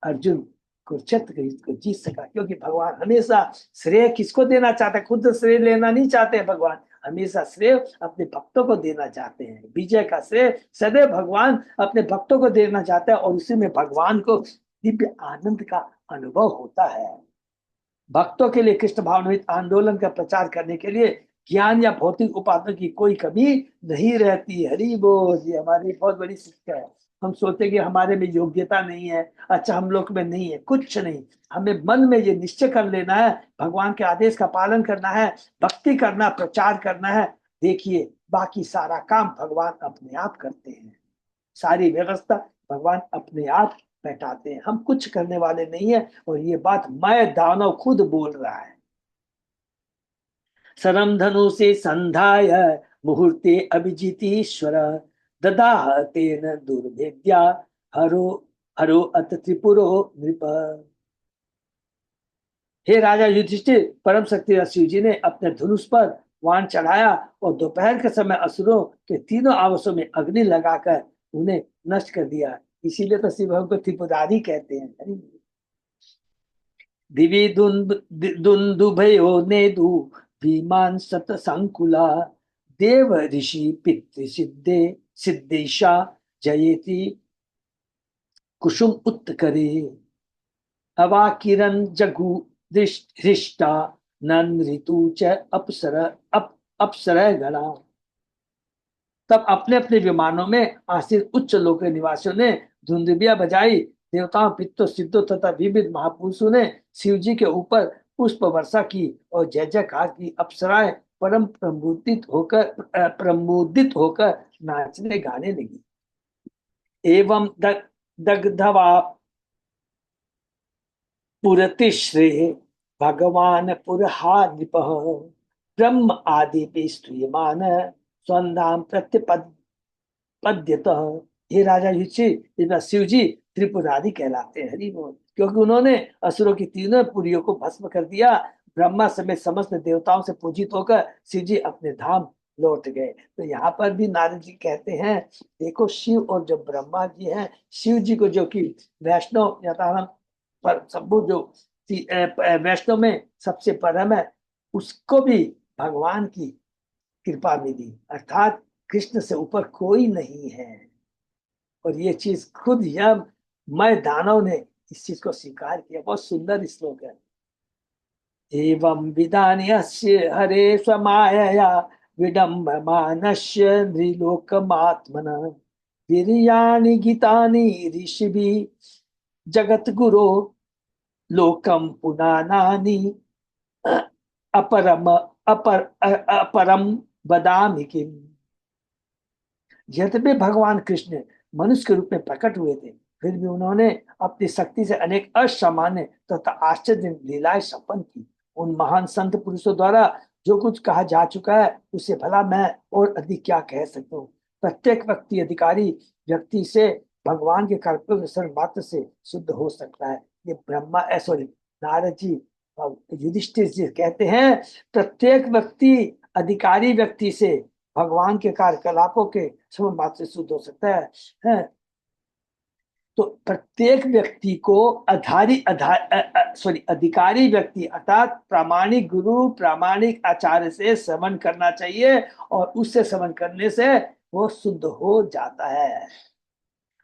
अर्जुन कुरुक्षेत्र के युद्ध को जीत सका। क्योंकि भगवान हमेशा श्रेय किसको देना चाहते हैं? खुद श्रेय लेना नहीं चाहते हैं। भगवान हमेशा श्रेय अपने भक्तों को देना चाहते हैं। विजय का श्रेय सदैव भगवान अपने भक्तों को देना चाहते हैं और उसी में भगवान को दिव्य आनंद का अनुभव होता है। भक्तों के लिए कृष्ण भावनामृत आंदोलन का प्रचार करने के लिए ज्ञान या भौतिक उपाधियों की कोई कमी नहीं रहती। हरि बोल। ये हमारी बहुत बड़ी शिक्षा है। हम सोचते कि हमारे में योग्यता नहीं है, अच्छा हम लोग में नहीं है, कुछ नहीं। हमें मन में ये निश्चय कर लेना है, भगवान के आदेश का पालन करना है, भक्ति करना, प्रचार करना है। देखिए बाकी सारा काम भगवान अपने आप करते हैं। सारी व्यवस्था भगवान अपने आप बैठाते हैं। हम कुछ करने वाले नहीं है। और ये बात मैं दानव खुद बोल रहा है। सरम धनु से संधाय मुहूर्ते अभिजितीश्वर ददाह तेन दुर्भेद्या हरो हरो अत त्रिपुरो नृप। हे राजा युधिष्ठिर, परम शक्ति शिव जी ने अपने धनुष पर वाण चढ़ाया और दोपहर के समय असुरों के तीनों आवासों में अग्नि लगाकर उन्हें नष्ट कर दिया। इसीलिए तो शिव को त्रिपुरारी कहते हैं। दिवि दुन्दुभयो नेदु भीमान सत संकुला देव ऋषि पितृ सिद्धे सिद्धेशा जयेति कुसुम उत्करे अवाकिरन जगु हृष्टा नन ऋतु च अप्सर गणा। तब अपने अपने विमानों में आसीन उच्च लोक के निवासियों ने धुंदुबिया बजाई। देवताओं पितरों सिद्धों तथा विविध महापुरुषों ने शिव जी के ऊपर पुष्प वर्षा की और जय जयकार की। अप्सराएं परम प्रमुदित होकर नाचने गाने लगी। एवं दग्धवा पुरतिश्रे भगवान पुरहा नृपः ब्रह्म आदि पे स्तूयमान स्वनाम प्रत्यपद्यत। हे राजा युधिष्ठिर, शिव जी त्रिपुरारी कहलाते हैं। हरि बोल। क्योंकि उन्होंने असुरों की तीनों पुरियों को भस्म कर दिया। ब्रह्मा समेत समस्त देवताओं से पूजित होकर शिव जी अपने धाम लौट गए। तो यहाँ पर भी नारद जी कहते हैं देखो शिव और जो ब्रह्मा जी हैं, शिव जी को जो कि वैष्णव यथारम पर शंभु जो वैष्णव में सबसे परम है, उसको भी भगवान की कृपा मिली। अर्थात कृष्ण से ऊपर कोई नहीं है। और ये चीज खुद यह मैं दानव ने इस चीज को स्वीकार किया। बहुत सुंदर श्लोक है। एवं विधान्यस्य हरे स्वमायया विडम्बमानस्य नृलोकमात्मनः वीर्याणि गीतानि ऋषिभि जगत गुरो लोकम पुनानानि अपरम अपरम वदामि किम। यद्यपि भगवान कृष्ण मनुष्य के रूप में प्रकट हुए थे, फिर भी उन्होंने अपनी शक्ति से अनेक असामान्य तथा आश्चर्य लीलाएं संपन्न की। उन महान संत पुरुषों द्वारा जो कुछ कहा जा चुका है उसे भला मैं और अधिक क्या कह सकता हूँ। प्रत्येक व्यक्ति अधिकारी व्यक्ति से भगवान के कर्तव्य शरण मात्र से शुद्ध हो सकता है। ये ब्रह्मा सॉरी नारद जी युधिष्ठिर जी कहते हैं, प्रत्येक व्यक्ति अधिकारी व्यक्ति से भगवान के कार्यकलापों के शुभ मात्र से शुद्ध हो सकता है। तो प्रत्येक व्यक्ति को अधिकारी व्यक्ति अर्थात प्रामाणिक गुरु प्रामाणिक आचार्य से श्रवण करना चाहिए और उससे श्रवण करने से वो शुद्ध हो जाता है।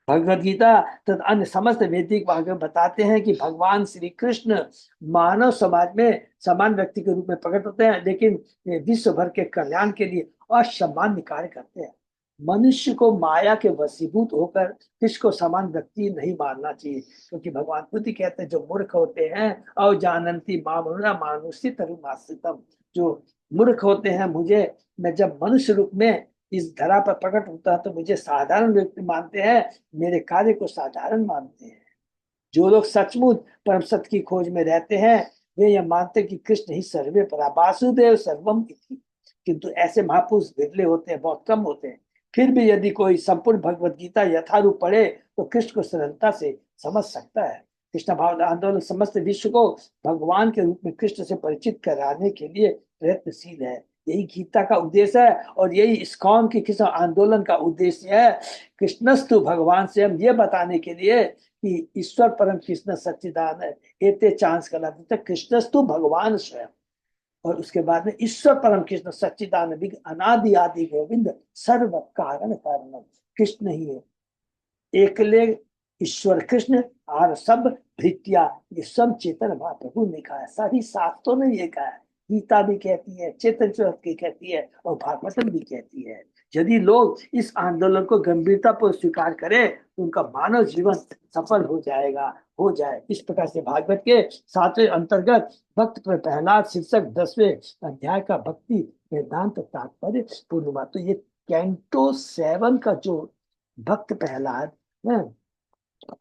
भगवद गीता तथा अन्य समस्त वैदिक भागवत बताते हैं कि भगवान श्री कृष्ण मानव समाज में समान व्यक्ति के रूप में प्रकट होते हैं, लेकिन वे विश्व भर के कल्याण के लिए असामान्य कार्य करते हैं। मनुष्य को माया के वशीभूत होकर कृष्ण को समान व्यक्ति नहीं मानना चाहिए, क्योंकि भगवान खुद ही कहते हैं जो मूर्ख होते हैं और जानंती मामनुरा मानुषी तरुमाश्रितम, जो मूर्ख होते हैं मुझे मैं जब मनुष्य रूप में इस धरा पर प्रकट होता है तो मुझे साधारण व्यक्ति मानते हैं, मेरे कार्य को साधारण मानते हैं। जो लोग सचमुच परम सत्य की खोज में रहते हैं वे यह मानते हैं कि कृष्ण ही सर्वे परा वासुदेव सर्वम इति। किंतु ऐसे महापुरुष विरले होते हैं, बहुत कम होते हैं। फिर भी यदि कोई संपूर्ण भगवत गीता यथारूप पढ़े तो कृष्ण को सरलता से समझ सकता है। कृष्ण भाव आंदोलन समस्त विश्व को भगवान के रूप में कृष्ण से परिचित कराने के लिए प्रयत्नशील है। यही गीता का उद्देश्य है और यही इस्कॉन की कृष्ण आंदोलन का उद्देश्य है। कृष्णस्तु भगवान से हम ये बताने के लिए कि ईश्वर परम कृष्ण सच्चिदानंद एते चांस कला कृष्णस्तु भगवान स्वयं, और उसके बाद में ईश्वर परम कृष्ण सच्चिदानंद अनादि आदि गोविंद सर्व कारण कारण कृष्ण ही है। एकले ईश्वर कृष्ण और सब भृत्या, ये सब चेतन महाप्रभु ने कहा है। सभी शास्त्रों ने ये कहा है, गीता भी कहती है, चेतन चरित की कहती है और भागवतम भी कहती है। यदि लोग इस आंदोलन को गंभीरता पर स्वीकार करें तो उनका मानव जीवन सफल हो जाएगा, हो जाए। इस प्रकार से भागवत के 7वें अंतर्गत भक्त प्रहलाद शीर्षक 10वें अध्याय का भक्ति वेदांत तात्पर्य पूर्णिमा। तो ये कैंटो 7 का जो भक्त प्रहलाद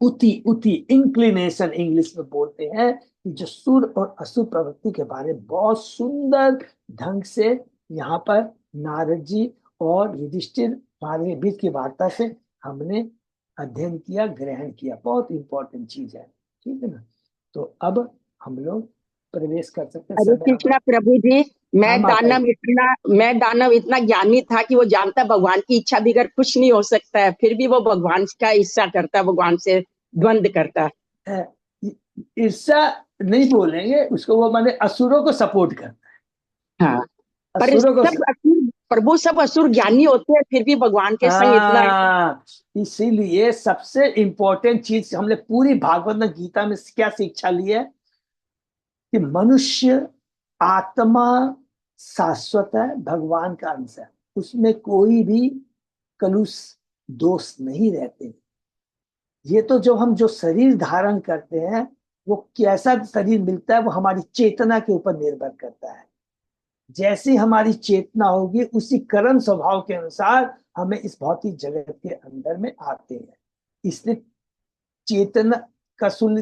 उति उति इंक्लिनेशन इंग्लिश में बोलते हैं कि जो सुर और असुर प्रवृत्ति के बारे में बहुत सुंदर ढंग से यहाँ पर नारद जी और युधिष्ठिर हमारे बीच की वार्ता से हमने अध्ययन किया, ग्रहण किया। बहुत इंपॉर्टेंट चीज है, ठीक है ना। तो अब हम लोग प्रवेश कर सकते
हरे कृष्णा प्रभु जी। मैं दानव इतना ज्ञानी था कि वो जानता भगवान की इच्छा बगैर कुछ नहीं हो सकता है, फिर भी वो भगवान का इच्छा करता है, भगवान से द्वंद करता है।
ईर्षा नहीं बोलेंगे उसको, वो माने असुरों को सपोर्ट करता है।
हाँ, पर सब असुर प्रभु सब असुर ज्ञानी होते हैं, फिर भी भगवान के संग इतना।
इसीलिए सबसे इंपॉर्टेंट चीज हमने पूरी भागवत गीता में क्या शिक्षा ली है कि मनुष्य आत्मा शाश्वत है, भगवान का अंश है, उसमें कोई भी कलुष दोष नहीं रहते। ये तो जो शरीर धारण करते हैं वो कैसा शरीर मिलता है वो हमारी चेतना के ऊपर निर्भर करता है। जैसी हमारी चेतना होगी उसी कर्म स्वभाव के अनुसार हमें इस भौतिक जगत के अंदर में आते हैं। इसलिए चेतना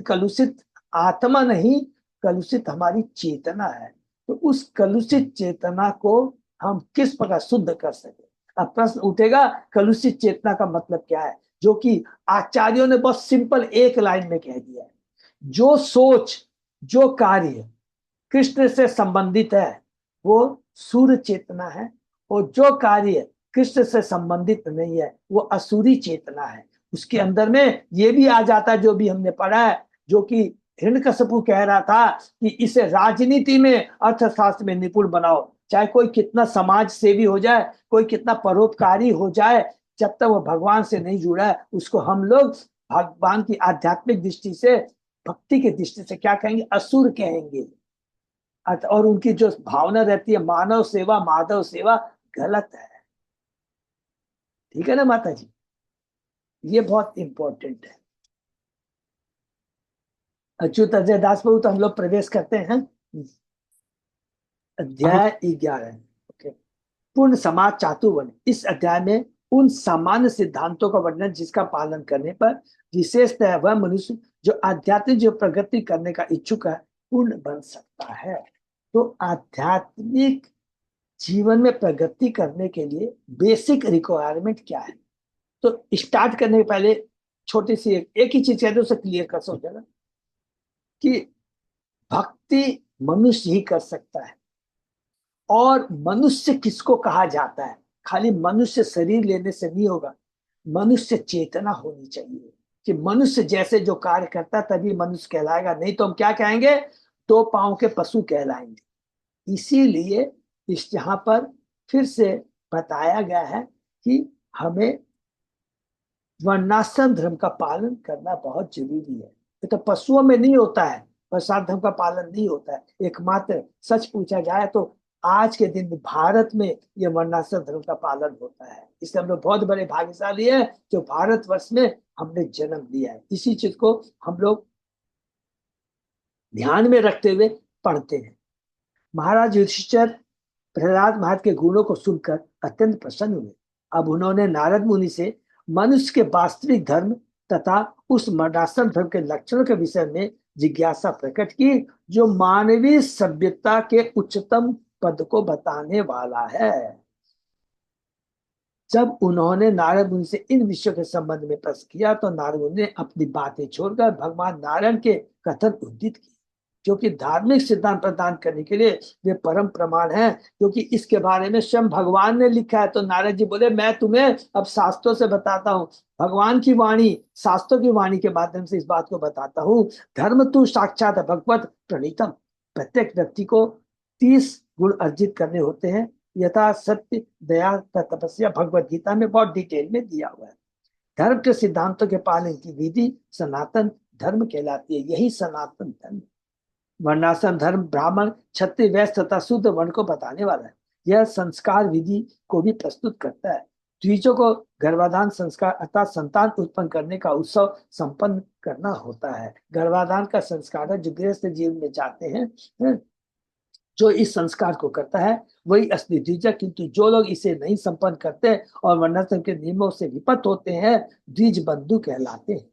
कलुषित आत्मा नहीं, कलुषित हमारी चेतना है। तो उस कलुषित चेतना को हम किस प्रकार शुद्ध कर सके। अब प्रश्न उठेगा कलुषित चेतना का मतलब क्या है, जो कि आचार्यों ने बहुत सिंपल एक लाइन में कह दिया है। जो सोच जो कार्य कृष्ण से संबंधित है वो सूर्य चेतना है, और जो कार्य कृष्ण से संबंधित नहीं है वो असुरी चेतना है। उसके अंदर में ये भी आ जाता है जो भी हमने पढ़ा है, जो कि हिरण्यकशिपु कह रहा था कि इसे राजनीति में अर्थशास्त्र में निपुण बनाओ। चाहे कोई कितना समाज सेवी हो जाए, कोई कितना परोपकारी हो जाए, जब तक वो भगवान से नहीं जुड़ा है उसको हम लोग भगवान की आध्यात्मिक दृष्टि से, भक्ति की दृष्टि से क्या कहेंगे, असुर कहेंगे। और उनकी जो भावना रहती है मानव सेवा माधव सेवा, गलत है। ठीक है ना माता जी। ये बहुत इंपॉर्टेंट है। अच्युत अजय दास प्रभु, तो हम लोग प्रवेश करते हैं अध्याय 11। ओके, पूर्ण समाज चातुर्वर्ण। इस अध्याय में उन सामान्य सिद्धांतों का वर्णन जिसका पालन करने पर विशेषतः वह मनुष्य जो आध्यात्मिक जो प्रगति करने का इच्छुक है पूर्ण बन सकता है। तो आध्यात्मिक जीवन में प्रगति करने के लिए बेसिक रिक्वायरमेंट क्या है? तो स्टार्ट करने के पहले छोटी सी एक ही चीज कहते उसे क्लियर कर सोचेगा कि भक्ति मनुष्य ही कर सकता है। और मनुष्य किसको कहा जाता है? खाली मनुष्य शरीर लेने से नहीं होगा, मनुष्य चेतना होनी चाहिए कि मनुष्य जैसे जो कार्य करता है तभी मनुष्य कहलाएगा, नहीं तो हम क्या कहेंगे? दो पांव के पशु कहलाएंगे। इसीलिए इस यहाँ पर फिर से बताया गया है कि हमें वर्णाश्रम धर्म का पालन करना बहुत जरूरी है। ये तो पशुओं में नहीं होता है, वर्णाश्रम धर्म का पालन नहीं होता है। एकमात्र सच पूछा जाए तो आज के दिन भारत में ये वर्णाश्रम धर्म का पालन होता है। इसलिए हम लोग बहुत बड़े भाग्यशाली है जो भारतवर्ष में हमने जन्म लिया है। इसी चीज को हम लोग ध्यान में रखते हुए पढ़ते हैं। महाराज युधिष्ठिर प्रहलाद महाराज के गुणों को सुनकर अत्यंत प्रसन्न हुए। अब उन्होंने नारद मुनि से मनुष्य के वास्तविक धर्म तथा उस वर्णाश्रम धर्म के लक्षणों के विषय में जिज्ञासा प्रकट की जो मानवीय सभ्यता के उच्चतम पद को बताने वाला है। जब उन्होंने नारद मुनि से इन विषयों के संबंध में प्रश्न किया तो नारद मुनि ने अपनी बातें छोड़कर भगवान नारायण के कथन उद्धृत किए जो कि धार्मिक सिद्धांत प्रदान करने के लिए वे परम प्रमाण हैं, क्योंकि इसके बारे में स्वयं भगवान ने लिखा है। तो नारद जी बोले मैं तुम्हें अब शास्त्रों से बताता हूँ, भगवान की वाणी शास्त्रों की वाणी के माध्यम से इस बात को बताता हूँ। धर्म तु साक्षात भगवत प्रणीतम। प्रत्येक व्यक्ति को 30 गुण अर्जित करने होते हैं, यथा सत्य दया तपस्या। भगवत गीता में बहुत डिटेल में दिया हुआ है। धर्म के सिद्धांतों के पालन की विधि सनातन धर्म कहलाती है। यही सनातन धर्म। वर्णाश्रम धर्म ब्राह्मण क्षत्रिय वैश्य तथा शुद्ध वर्ण को बताने वाला है। यह संस्कार विधि को भी प्रस्तुत करता है। द्विजों को गर्भाधान संस्कार अर्थात संतान उत्पन्न करने का उत्सव संपन्न करना होता है। गर्भाधान का संस्कार है जो गृहस्थ जीवन में जाते हैं, जो इस संस्कार को करता है वही असली द्विज। किंतु जो लोग इसे नहीं संपन्न करते और वर्णाश्रम के नियमों से विपत्त होते हैं द्विज बंधु कहलाते हैं।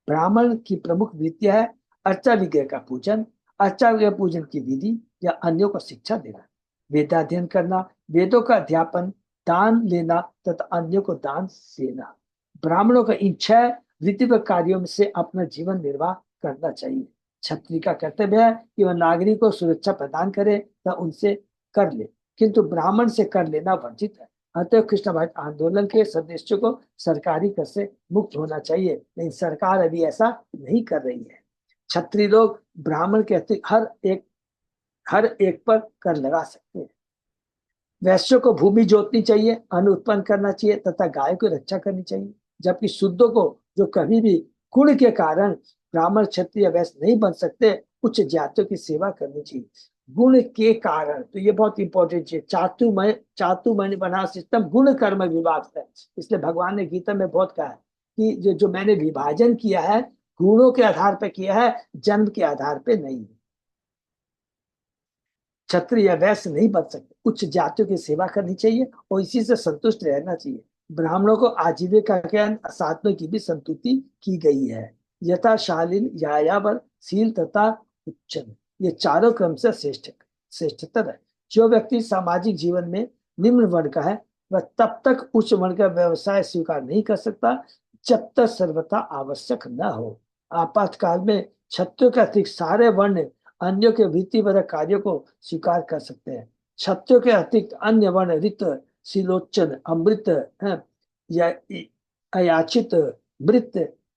ब्राह्मण की प्रमुख वृत्तियां है अर्चा विग्रह का पूजन, अर्चा विग्रह पूजन की विधि या अन्यों को शिक्षा देना, वेदाध्ययन करना, वेदों का अध्यापन, दान लेना तथा अन्यों को दान देना। ब्राह्मणों का इन 6 वृत्तिगत कार्यों से अपना जीवन निर्वाह करना चाहिए। क्षत्रिय का कर्तव्य है कि वह नागरिक को सुरक्षा प्रदान करे या उनसे कर ले, किंतु ब्राह्मण से कर लेना वर्जित है। अतः कृष्ण भक्त आंदोलन के सदस्यों को सरकारी कर से मुक्त होना चाहिए, लेकिन सरकार अभी ऐसा नहीं कर रही है। क्षत्रिय लोग ब्राह्मण के अतिरिक्त हर एक पर कर लगा सकते हैं। वैश्यों को भूमि जोतनी चाहिए, अन्न उत्पन्न करना चाहिए तथा गाय की रक्षा करनी चाहिए, जबकि शुद्धों को जो कभी भी गुण के कारण ब्राह्मण क्षत्रिय वैश्य नहीं बन सकते उच्च जातियों की सेवा करनी चाहिए। गुण के कारण, तो ये बहुत इंपॉर्टेंट है। चातुर्मय बना सिस्टम गुण कर्म विभाग है। इसलिए भगवान ने गीता में बहुत कहा है कि जो मैंने विभाजन किया है गुणों के आधार पर किया है, जन्म के आधार पर नहीं। क्षत्रिय वैश्य नहीं बन सकते, उच्च जातियों की सेवा करनी चाहिए और इसी से संतुष्ट रहना चाहिए। ब्राह्मणों को आजीविका के साधनों की भी संतुष्टि की गई है, यथा शालीन, यायावर, शील तथा उच्चन। ये चारों क्रम से श्रेष्ठतर है। जो व्यक्ति सामाजिक जीवन में निम्न वर्ण का है वह तब तक उच्च वर्ण का व्यवसाय स्वीकार नहीं कर सकता जब तक सर्वथा आवश्यक न हो। आपातकाल में क्षत्रियों के अतिरिक्त सारे वर्ण अन्यों के वृत्तिपरक कार्यों को स्वीकार कर सकते हैं। क्षत्रियों के अतिरिक्त अन्य वर्ण ऋत, शिलोचन, अमृत, या अयाचित, मृत,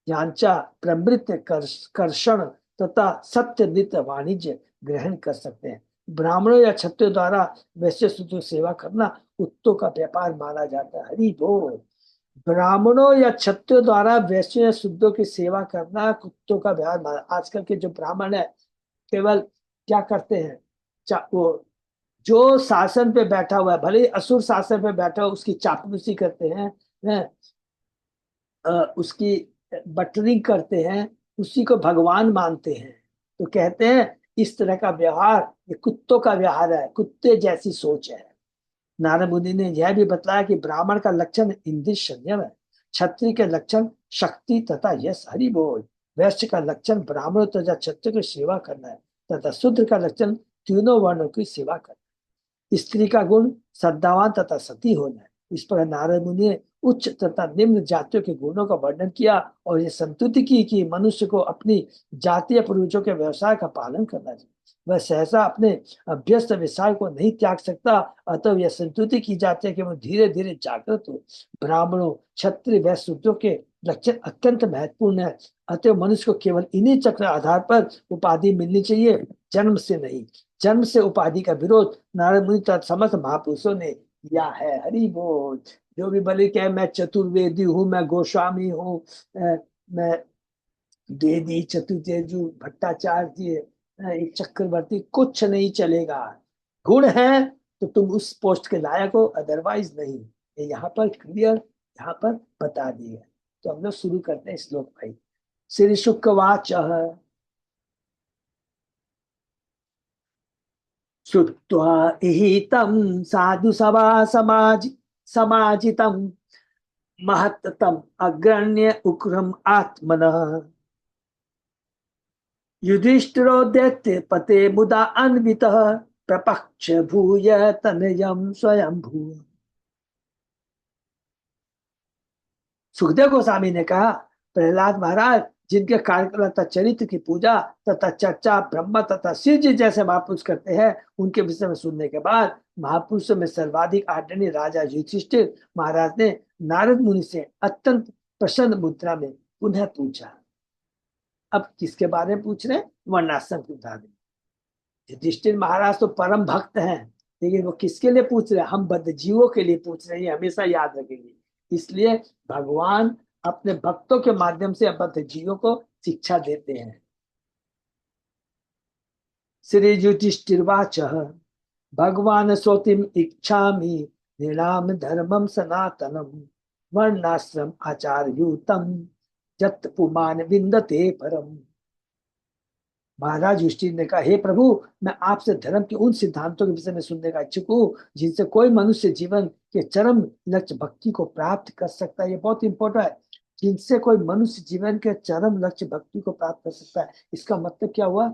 यांचा, प्रमृत, कर्षण तथा सत्य नृत्य वाणिज्य ग्रहण कर सकते हैं। ब्राह्मणों या क्षत्रियों द्वारा वैश्य शूद्र सेवा करना कुत्तों का व्यापार माना जाता है। हरि बोल। ब्राह्मणों या क्षत्रियों द्वारा वैश्य या शुद्धों की सेवा करना कुत्तों का व्यवहार माना। आजकल के जो ब्राह्मण है केवल क्या करते हैं, वो जो शासन पे बैठा हुआ है, भले ही असुर शासन पे बैठा हुआ उसकी चापलूसी करते हैं, उसकी बटरिंग करते हैं, उसी को भगवान मानते हैं। तो कहते हैं इस तरह का व्यवहार ये कुत्तों का व्यवहार है, कुत्ते जैसी सोच है। नारद मुनि ने यह भी बताया कि ब्राह्मण का लक्षण इंद्रिय संयम है, क्षत्रिय के लक्षण शक्ति तथा यश हरि बोल, वैश्य का लक्षण ब्राह्मण तथा क्षत्रिय की सेवा करना है, तथा शूद्र का लक्षण तीनों वर्णों की सेवा करना है। स्त्री का गुण श्रद्धावान तथा सती होना है। इस पर नारद मुनि ने उच्च तथा निम्न जातियों के गुणों का वर्णन किया और ये संतुति की कि मनुष्य को अपनी जातीय पूर्वजों के व्यवसाय का पालन करना चाहिए। वह सहसा अपने अभ्यस्त व्यवसाय को नहीं त्याग सकता, अतः यह संतुति की जाती है कि वह धीरे धीरे जागृत हो। ब्राह्मणों क्षत्रिय व शूद्रों के लक्षण अत्यंत महत्वपूर्ण है, अतः मनुष्य को केवल इन्हीं चक्र आधार पर उपाधि मिलनी चाहिए, जन्म से नहीं। जन्म से उपाधि का विरोध नारद मुनि तथा समस्त महापुरुषों ने किया है। हरि बोल। जो भी भले कहे मैं चतुर्वेदी हूँ, मैं गोस्वामी हूँ, मैं द्विवेदी चतुर्वेदी भट्टाचार्य चक्रवर्ती, कुछ नहीं चलेगा। गुण है तो तुम उस पोस्ट के लायक हो, अदरवाइज नहीं। ये यहाँ पर क्लियर यहाँ पर बता दिए। तो हम लोग शुरू करते हैं श्लोक भाई। श्री शुकवाच श्रुत्वा इहितं साधु सभा समाजितं महत्तम अग्रण्य उग्रम आत्मनः युधिष्ठिरो दैत्य पते मुदा अन्वितः प्रपक्ष भूय तनयम स्वयं भू। सुखदेव गोस्वामी ने कहा, प्रहलाद महाराज जिनके कार्यक्रम तथा चरित्र की पूजा तथा चर्चा ब्रह्मा तथा शिव जी जैसे महापुरुष करते हैं, उनके विषय में सुनने के बाद महापुरुषों में सर्वाधिक आदरणीय राजा युधिष्ठिर महाराज ने नारद मुनि से अत्यंत प्रसन्न मुद्रा में पुनः पूछा। अब किसके बारे में पूछ रहे हैं? वर्णाश्रम के बारे में। युधिष्ठिर महाराज तो परम भक्त हैं, लेकिन वो किसके लिए पूछ रहे हैं? हम बद्ध जीवों के लिए पूछ रहे हैं, हमेशा याद रखेंगे। इसलिए भगवान अपने भक्तों के माध्यम से बद्ध जीवों को शिक्षा देते हैं। श्री युधिष्ठिर्वाच भगवान स्वतिम इच्छामि निराम धर्मम सनातनम वर्णाश्रम आचार्यूतम जत पुमान विंदते परम। महाराज युधिष्ठिर ने कहा, हे प्रभु, मैं आपसे धर्म के उन सिद्धांतों के विषय में सुनने का इच्छुक हूँ जिनसे कोई मनुष्य जीवन के चरम लक्ष्य भक्ति को प्राप्त कर सकता है। ये बहुत इंपॉर्टेंट है, जिनसे कोई मनुष्य जीवन के चरम लक्ष्य भक्ति को प्राप्त कर सकता है। इसका मतलब क्या हुआ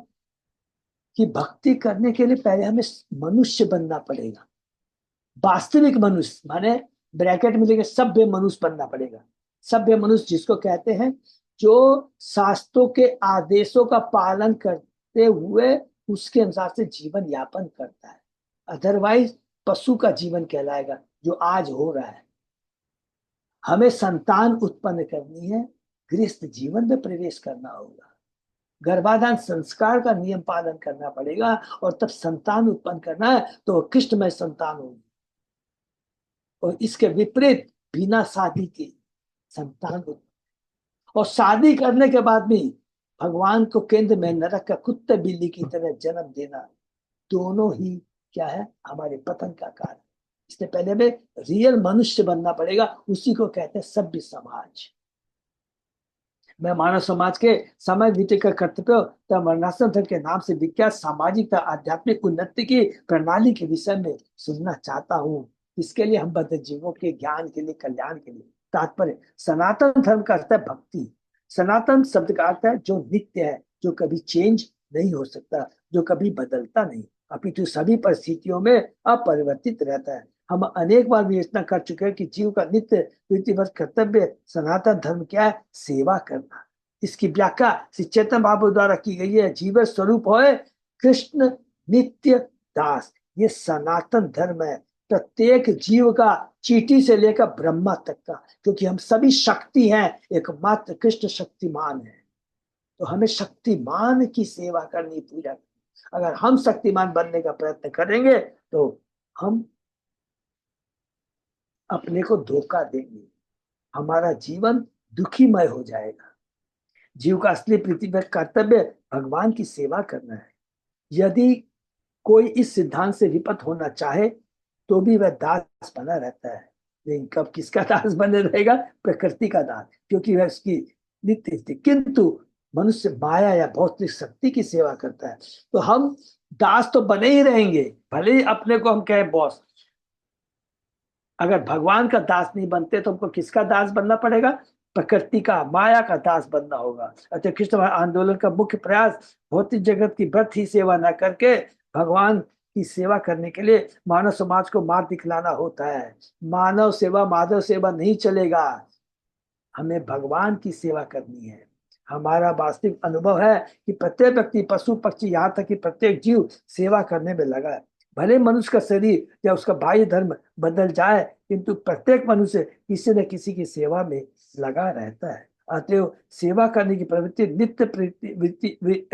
कि भक्ति करने के लिए पहले हमें मनुष्य बनना पड़ेगा। वास्तविक मनुष्य माने ब्रैकेट में लेके सभ्य मनुष्य बनना पड़ेगा। सभ्य मनुष्य जिसको कहते हैं जो शास्त्रों के आदेशों का पालन करते हुए उसके अनुसार से जीवन यापन करता है। अदरवाइज पशु का जीवन कहलाएगा, जो आज हो रहा है। हमें संतान उत्पन्न करनी है, गृहस्थ जीवन में प्रवेश करना होगा, गर्भाधान संस्कार का नियम पालन करना पड़ेगा, और तब संतान उत्पन्न करना है तो कृष्णमय संतान होगी। और इसके विपरीत बिना शादी के संतान उत्पन्न, और शादी करने के बाद भी भगवान को केंद्र में न रखकर कुत्ते बिल्ली की तरह जन्म देना, दोनों ही क्या है? हमारे पतन का कारण। इससे पहले में रियल मनुष्य बनना पड़ेगा, उसी को कहते हैं सभ्य समाज। मैं मानव समाज के समय बीते का कर्तव्य तथा वर्णाश्रम धर्म के नाम से विख्यात सामाजिक तथा आध्यात्मिक उन्नति की प्रणाली के विषय में सुनना चाहता हूँ। इसके लिए हम बद्ध जीवों के ज्ञान के लिए, कल्याण के लिए तात्पर्य। सनातन धर्म का अर्थ है भक्ति। सनातन शब्द का अर्थ है जो नित्य है, जो कभी चेंज नहीं हो सकता, जो कभी बदलता नहीं, अपितु सभी परिस्थितियों में अपरिवर्तित रहता है। हम अनेक बार विवेचना कर चुके हैं कि जीव का नित्य विधिवत कर्तव्य सनातन धर्म क्या है? सेवा करना। इसकी व्याख्या श्री चैतन्य महाप्रभु द्वारा की गई है, जीव स्वरूप होए कृष्ण नित्य दास। ये सनातन धर्म है, प्रत्येक जीव का, चींटी से लेकर ब्रह्मा तक का, क्योंकि हम सभी शक्ति हैं, एकमात्र कृष्ण शक्तिमान है। तो हमें शक्तिमान की सेवा करनी, पूजा करनी। अगर हम शक्तिमान बनने का प्रयत्न करेंगे तो हम अपने को धोखा देंगे, हमारा जीवन दुखीमय हो जाएगा। जीव का असली पृथ्वी पर कर्तव्य भगवान की सेवा करना है। यदि कोई इस सिद्धांत से विपत होना चाहे तो भी वह दास बना रहता है। लेकिन कब किसका दास बने रहेगा? प्रकृति का दास, क्योंकि वह उसकी नित्य स्थिति। किंतु मनुष्य माया या भौतिक शक्ति की सेवा करता है, तो हम दास तो बने ही रहेंगे, भले ही अपने को हम कहें बॉस। अगर भगवान का दास नहीं बनते तो हमको किसका दास बनना पड़ेगा? प्रकृति का, माया का दास बनना होगा। अच्छा, कृष्ण आंदोलन का मुख्य प्रयास भौतिक जगत की व्यर्थ ही सेवा न करके भगवान की सेवा करने के लिए मानव समाज को मार्ग दिखलाना होता है। मानव सेवा माधव सेवा नहीं चलेगा, हमें भगवान की सेवा करनी है। हमारा वास्तविक अनुभव है कि प्रत्येक व्यक्ति, पशु पक्षी, यहाँ तक कि प्रत्येक जीव सेवा करने में लगा है। भले मनुष्य का शरीर या उसका बाह्य धर्म बदल जाए, किंतु प्रत्येक मनुष्य किसी न किसी की सेवा में लगा रहता है। अतएव सेवा करने की प्रवृत्ति नित्य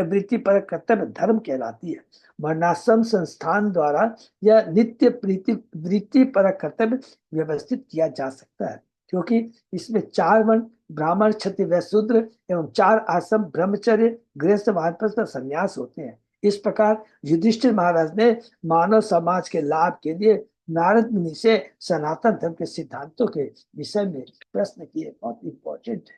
वृत्ति पर कर्तव्य धर्म कहलाती है। वर्णाश्रम संस्थान द्वारा यह नित्य वृत्ति पर कर्तव्य व्यवस्थित किया जा सकता है, क्योंकि इसमें 4 वर्ण ब्राह्मण, क्षत्रिय, वैश्य, शूद्र एवं 4 आश्रम ब्रह्मचर्य, गृहस्थ, वानप्रस्थ, संन्यास होते हैं। इस प्रकार युधिष्ठिर महाराज ने मानव समाज के लाभ के लिए नारद मुनि से सनातन धर्म के सिद्धांतों के विषय में प्रश्न किए। बहुत इंपॉर्टेंट है।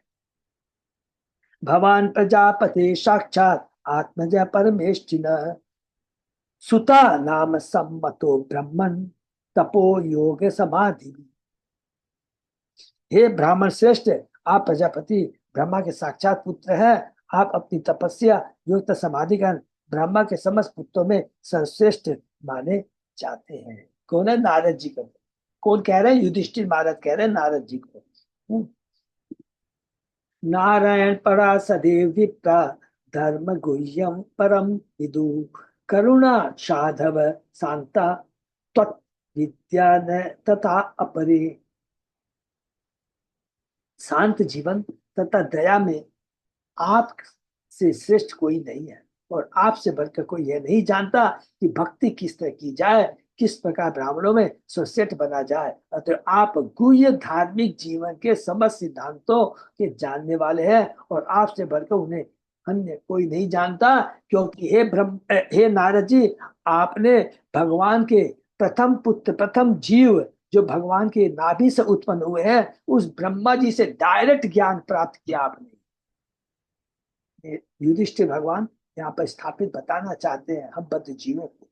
भवान प्रजापति साक्षात आत्मज परमेष्ठिनः सुता नाम सम्मतो ब्रह्मन तपो योग समाधि। हे ब्राह्मण श्रेष्ठ, आप प्रजापति ब्रह्मा के साक्षात पुत्र हैं। आप अपनी तपस्या युक्त समाधि का ब्रह्मा के समस्त पुत्रों में सर्वश्रेष्ठ माने जाते हैं। कौन है? नारद जी को। कौन कह रहे हैं? युधिष्ठिर महाराज कह रहे हैं नारद जी को। नारायण परा सदैव विप्रा धर्म गुह्यम परम विदु करुणा साधव शांता तत् विद्या न तथा अपरे। शांत जीवन तथा दया में आप से श्रेष्ठ कोई नहीं है, और आपसे बढ़कर कोई यह नहीं जानता कि भक्ति किस तरह की जाए, किस प्रकार ब्राह्मणों में सर्वश्रेष्ठ बना जाए। अतः आप गुह्य धार्मिक जीवन के समस्त सिद्धांतों के जानने वाले हैं, और आपसे बढ़कर उन्हें अन्य कोई नहीं जानता। क्योंकि हे नारद जी, आपने भगवान के प्रथम पुत्र, प्रथम जीव जो भगवान के नाभि से उत्पन्न हुए हैं, उस ब्रह्मा जी से डायरेक्ट ज्ञान प्राप्त किया आपने। युधिष्ठिर भगवान यहाँ पर स्थापित बताना चाहते हैं हम बद्ध जीवों को।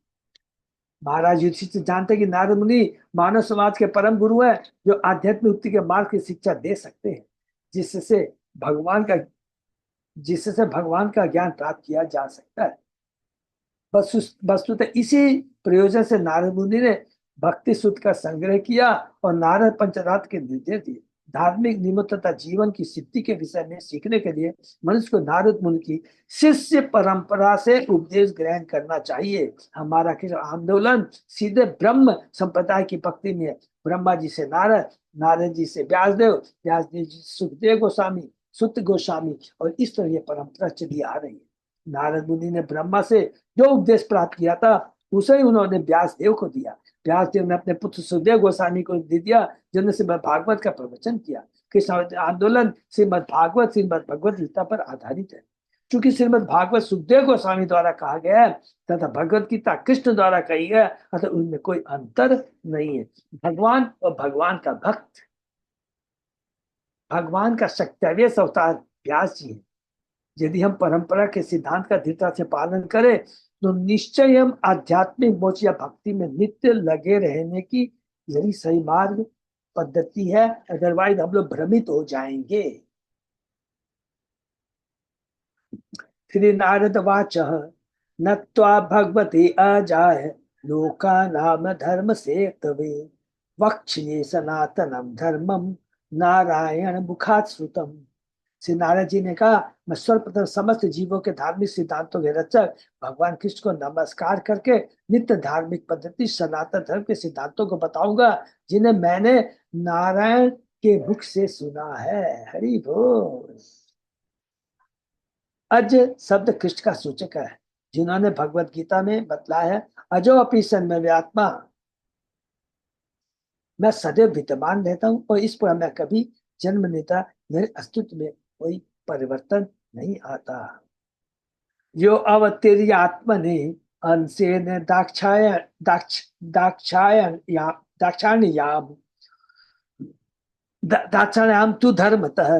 महाराज युधिष्ठिर जानते हैं कि नारद मुनि मानव समाज के परम गुरु है, जो आध्यात्मिक मुक्ति के मार्ग की शिक्षा दे सकते हैं, जिससे भगवान का ज्ञान प्राप्त किया जा सकता है। वस्तुतः इसी प्रयोजन से नारद मुनि ने भक्ति सूत्र का संग्रह किया और नारद पंचरात्र के निर्देश दिए। धार्मिक नियमों तथा जीवन की सिद्धि के विषय में सीखने के लिए मनुष्य को नारद मुनि की शिष्य परंपरा से उपदेश ग्रहण करना चाहिए। हमारा कृष्ण आंदोलन सीधे ब्रह्म संप्रदाय की भक्ति में है। ब्रह्मा जी से नारद, नारद जी से व्यासदेव, व्यासदेव जी सुखदेव गोस्वामी, सुत गोस्वामी, और इस तरह ये परंपरा चली आ रही है। नारद मुनि ने ब्रह्मा से जो उपदेश प्राप्त किया था उसे ही उन्होंने व्यासदेव को दिया। व्यासदेव ने अपने पुत्र सुखदेव गोस्वामी को दे दिया, जिन्होंने श्रीमद् भागवत का प्रवचन किया। कृष्ण आंदोलन श्रीमद् भागवत, श्रीमद् भगवत गीता पर आधारित है। चूंकि श्रीमद् भागवत सुखदेव गोस्वामी द्वारा कहा गया है तथा भगवत गीता कृष्ण द्वारा कही है, अतः उनमें कोई अंतर नहीं है। भगवान और भगवान का भक्त, भगवान का शक्तिवेश अवतार व्यास जी है। यदि हम परंपरा के सिद्धांत का दृढ़ता से पालन करें तो निश्चय हम आध्यात्मिक मोक्ष या भक्ति में नित्य लगे रहने की यही सही मार्ग पद्धति है। अदरवाइज हम लोग भ्रमित हो जाएंगे। श्री नारद वाच नत्वा भगवती अजाय लोका नाम धर्म से तवे वक्ष्ये सनातनम धर्मम नारायण मुखात् श्रुतम। श्री नारद जी ने कहा, मैं सर्वप्रथम समस्त जीवों के धार्मिक सिद्धांतों के रचक भगवान कृष्ण को नमस्कार करके नित्य धार्मिक पद्धति सनातन धर्म के सिद्धांतों को बताऊंगा, जिन्हें मैंने नारायण के मुख से सुना है। हरि बोल। अज शब्द कृष्ण का सूचक है, जिन्होंने भगवत गीता में बतलाया है, अजो अपि सन्मय आत्मा, मैं सदैव विद्यमान रहता हूँ और इस पर मैं कभी जन्म लेता, मेरे अस्तित्व में कोई परिवर्तन नहीं आता। यो अवतीर्य आत्मने अंशेन दाक्षायण्याम दाक्षाणाम तु धर्मतः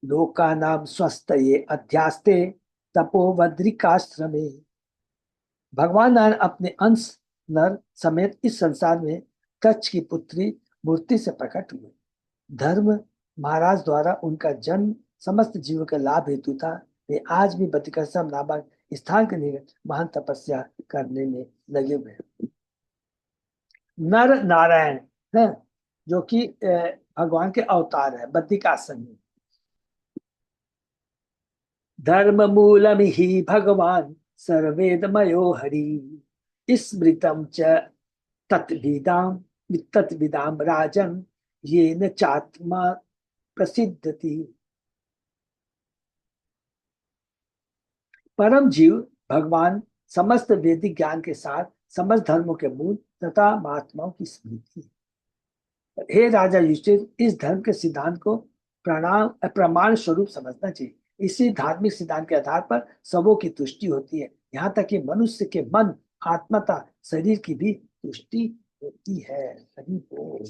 लोकानाम स्वस्थये अध्यास्ते तपोवद्रिकाश्रमे। भगवान नारायण अपने अंश नर समेत इस संसार में कच्छ की पुत्री मूर्ति से प्रकट हुए। धर्म महाराज द्वारा उनका जन्म समस्त जीवों के लाभ हेतु था। वे आज भी बद्रिकाश्रम नामक स्थान के निकट महान तपस्या करने में लगे हुए हैं। नर नारायण है जो कि भगवान के अवतार है बद्रिकाश्रम में। धर्म मूलम ही भगवान सर्वेदमयो हरि स्मृतम च तत्विदाम तत्विदाम राजन ये न चात्मा प्रसिद्धति। परम जीव भगवान समस्त वैदिक ज्ञान के साथ समस्त धर्मों के मूल तथा महात्माओं की स्मृति। हे राजा युधिष्ठिर, इस धर्म के सिद्धांत को प्रमाण स्वरूप समझना चाहिए। इसी धार्मिक सिद्धांत के आधार पर सबों की तुष्टि होती है, यहाँ तक कि मनुष्य के मन आत्मता शरीर की भी तुष्टि होती है। हरि बोल।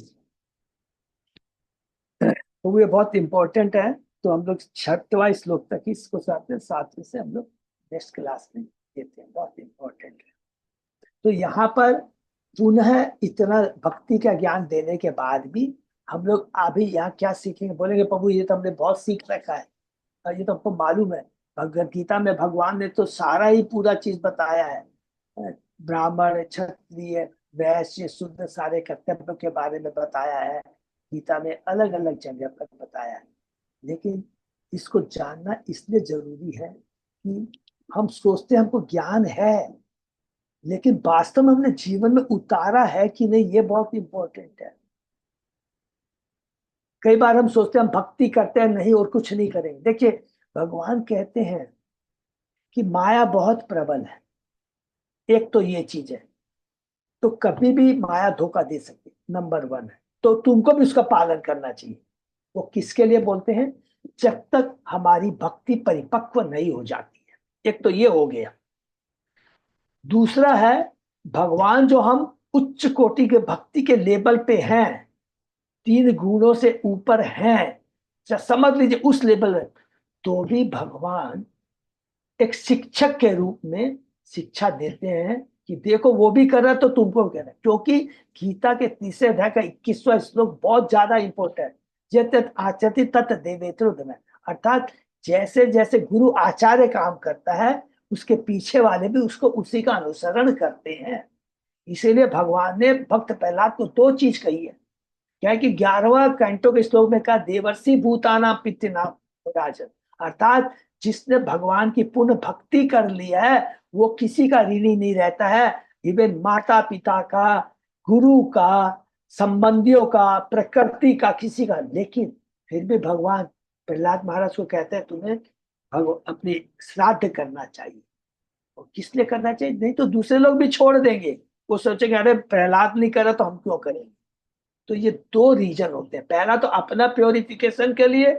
तो ये बहुत इंपॉर्टेंट है। तो हम लोग 6वें श्लोक तक इसको साथ 7वें से हम लोग नेक्स्ट क्लास में देते हैं। बहुत इंपॉर्टेंट है। तो यहाँ पर पुनः इतना भक्ति का ज्ञान देने के बाद भी हम लोग अभी यहाँ क्या सीखेंगे? बोलेंगे प्रभु ये तो हमने बहुत सीख रखा है और ये तो हमको मालूम है। भगवद गीता में भगवान ने तो सारा ही पूरा चीज बताया है। ब्राह्मण क्षत्रिय वैश्य शुद्ध सारे कर्तव्य के बारे में बताया है। गीता में अलग अलग जगह पर बताया है। लेकिन इसको जानना इसलिए जरूरी है कि हम सोचते हमको ज्ञान है, लेकिन वास्तव में हमने जीवन में उतारा है कि नहीं, ये बहुत इंपॉर्टेंट है। कई बार हम सोचते हैं हम भक्ति करते हैं नहीं और कुछ नहीं करेंगे। देखिए भगवान कहते हैं कि माया बहुत प्रबल है। एक तो ये चीज है, तो कभी भी माया धोखा दे सकती, नंबर 1 है। तो तुमको भी उसका पालन करना चाहिए। वो किसके लिए बोलते हैं? जब तक हमारी भक्ति परिपक्व नहीं हो जाती है। एक तो ये हो गया। दूसरा है भगवान जो हम उच्च कोटि के भक्ति के लेवल पे हैं, 3 गुणों से ऊपर हैं, समझ लीजिए उस लेवल में, तो भी भगवान एक शिक्षक के रूप में शिक्षा देते हैं कि देखो वो भी कर रहा है तो तुमको भी करना है। क्योंकि गीता के 3 अध्याय का 21वां श्लोक बहुत ज्यादा इंपॉर्टेंट है। जत आचरति तत् देवेतरो, अर्थात जैसे जैसे गुरु आचार्य काम करता है उसके पीछे वाले भी उसको उसी का अनुसरण करते हैं। इसीलिए भगवान ने भक्त प्रहलाद को 2 चीज कही है। क्या है कि 11वां कैंटो के श्लोक में कहा देवर्षि भूतानाम पितृनाम राजन, अर्थात जिसने भगवान की पूर्ण भक्ति कर लिया है वो किसी का ऋणी नहीं रहता है। इवन माता पिता का, गुरु का, संबंधियों का, प्रकृति का, किसी का। लेकिन फिर भी भगवान प्रहलाद महाराज को कहते हैं तुम्हें अपनी श्राद्ध करना चाहिए। और किस लिए करना चाहिए? नहीं तो दूसरे लोग भी छोड़ देंगे। वो सोचेंगे अरे प्रहलाद नहीं करा तो हम क्यों करेंगे। तो ये 2 रीजन होते हैं। पहला तो अपना प्योरिफिकेशन के लिए,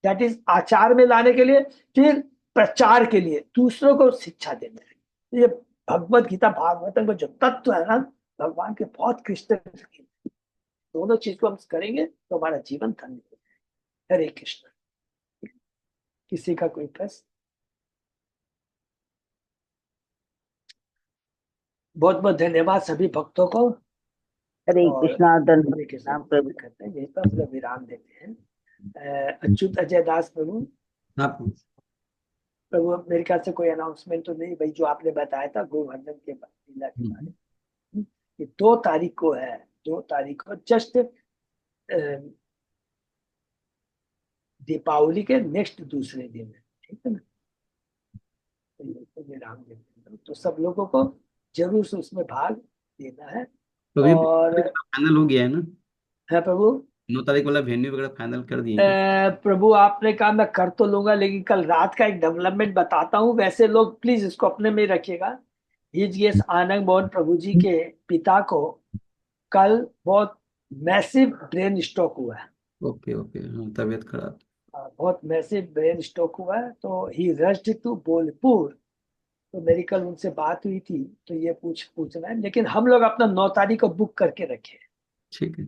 दैट इज आचार में लाने के लिए, फिर प्रचार के लिए, दूसरों को शिक्षा देने के लिए। ये भगवत गीता भागवतम का जो तत्व है ना, भगवान के बहुत क्रिस्टल, दोनों चीज को हम करेंगे तो हमारा जीवन धन्य हो जाएगा। हरे कृष्ण। किसी का कोई प्रश्न? बहुत बहुत धन्यवाद सभी भक्तों को।
हरे
और
कृष्णा
हरे कृष्ण
धन्यवाद प्रभु।
करते हैं, यहीं पर हम लोग विराम देते हैं। अच्युत अजय दास प्रभु,
हाँ
प्रभु मेरे ख्याल से कोई अनाउंसमेंट तो नहीं भाई, जो आपने बताया था गोवर्धन के लीला के बारे में, ये 2 तारीख को है। 2 तारीख को जस्ट दीपावली के नेक्स्ट दूसरे दिन है, ठीक है ना? तो ये तो विराम देते हैं। तो सब लोगों को जरूर से उसमें भाग लेना है।
तो अभी
और
फाइनल हो गया है ना?
है प्रभु
9 तारीख वाला वेन्यू वगैरह फाइनल कर दिए हैं?
प्रभु आपने कहा मैं कर तो लूंगा, लेकिन कल रात का एक डेवलपमेंट बताता हूँ। वैसे लोग प्लीज इसको अपने में रखिएगा। हिज आनंद मोहन प्रभु जी के पिता को कल बहुत मैसिव ब्रेन स्ट्रोक हुआ है।
ओके ओके, हाँ तबीयत खराब।
बहुत मैसिव ब्रेन स्ट्रोक हुआ है। तो ही रश्ड टू बोलपुर। तो मेरी कल उनसे बात हुई थी, तो ये पूछना है। लेकिन हम लोग अपना 9 तारीख को बुक करके रखे।
ठीक है।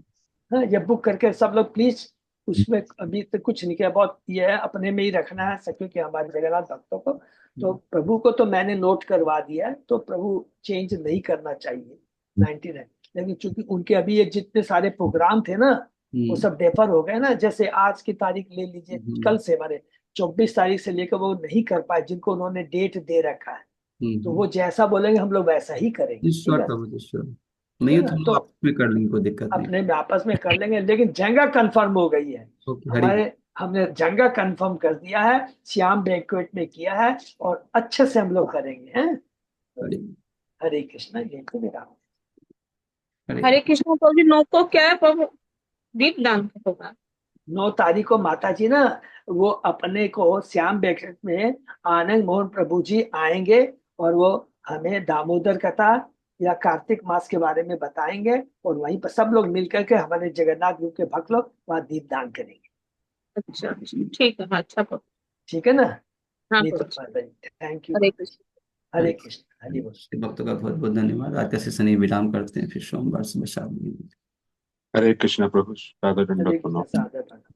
हाँ, ये बुक करके सब लोग प्लीज उसमें अभी तक कुछ नहीं किया। बहुत ये है, अपने में ही रखना है सब, क्योंकि हमारे जगन्नाथ भक्तों को, तो प्रभु को तो मैंने नोट करवा दिया है, तो प्रभु चेंज नहीं करना चाहिए 99। लेकिन चूंकि उनके अभी ये जितने सारे प्रोग्राम थे ना, वो सब डेफर हो गए ना। जैसे आज की तारीख ले लीजिए, कल से माने 24 तारीख से लेकर वो नहीं कर पाए, जिनको उन्होंने डेट दे रखा है। तो वो जैसा बोलेंगे हम लोग वैसा ही करेंगे, ठीक
ईश्वर
है।
प्रभु ईश्वर
ठीक
नहीं
है
हो
ना,
तो हम
तो
लोग आपस में कर लेंगे, कोई दिक्कत नहीं।
अपने में आपस में कर लेंगे, लेकिन जगह कंफर्म हो गई है
ओके, हरी
हमारे। हमने जगह कंफर्म कर दिया है, श्याम बैंक्वेट में किया है, और अच्छे से हम लोग करेंगे हैं।
हरी
हरे कृष्णा, ये तो मेरा।
हरी
हरे कृष्ण प्रभु जी, 9 को क्या है प्रभु? दीपदान का होगा।
9 तारीख को माता जी ना, वो अपने को श्याम बैंक्वेट में आनंद मोहन प्रभु जी आएंगे, और वो हमें दामोदर कथा या कार्तिक मास के बारे में बताएंगे, और वहीं पर सब लोग मिलकर के हमारे जगन्नाथ जी के भक्त लोग वहाँ दीपदान करेंगे।
अच्छा अच्छा, ठीक है। हाँ, अच्छा प्रभु।
ठीक है ना।
हाँ
नहीं तो
प्रभु जी।
माता जी, थैंक यू
हरे
माता जी।
कृष्ण।
हरे कृष्ण, हरि बोल।
भक्तों का बहुत बहुत धन्यवाद। आज का सेशन ही विराम करते हैं, फिर सोमवार सुबह 7 बजे।
हरे कृष्णा प्रभु, सादर
हरे
दंडवत
कृष्ण,
प्रणाम।
सादर प्रणाम।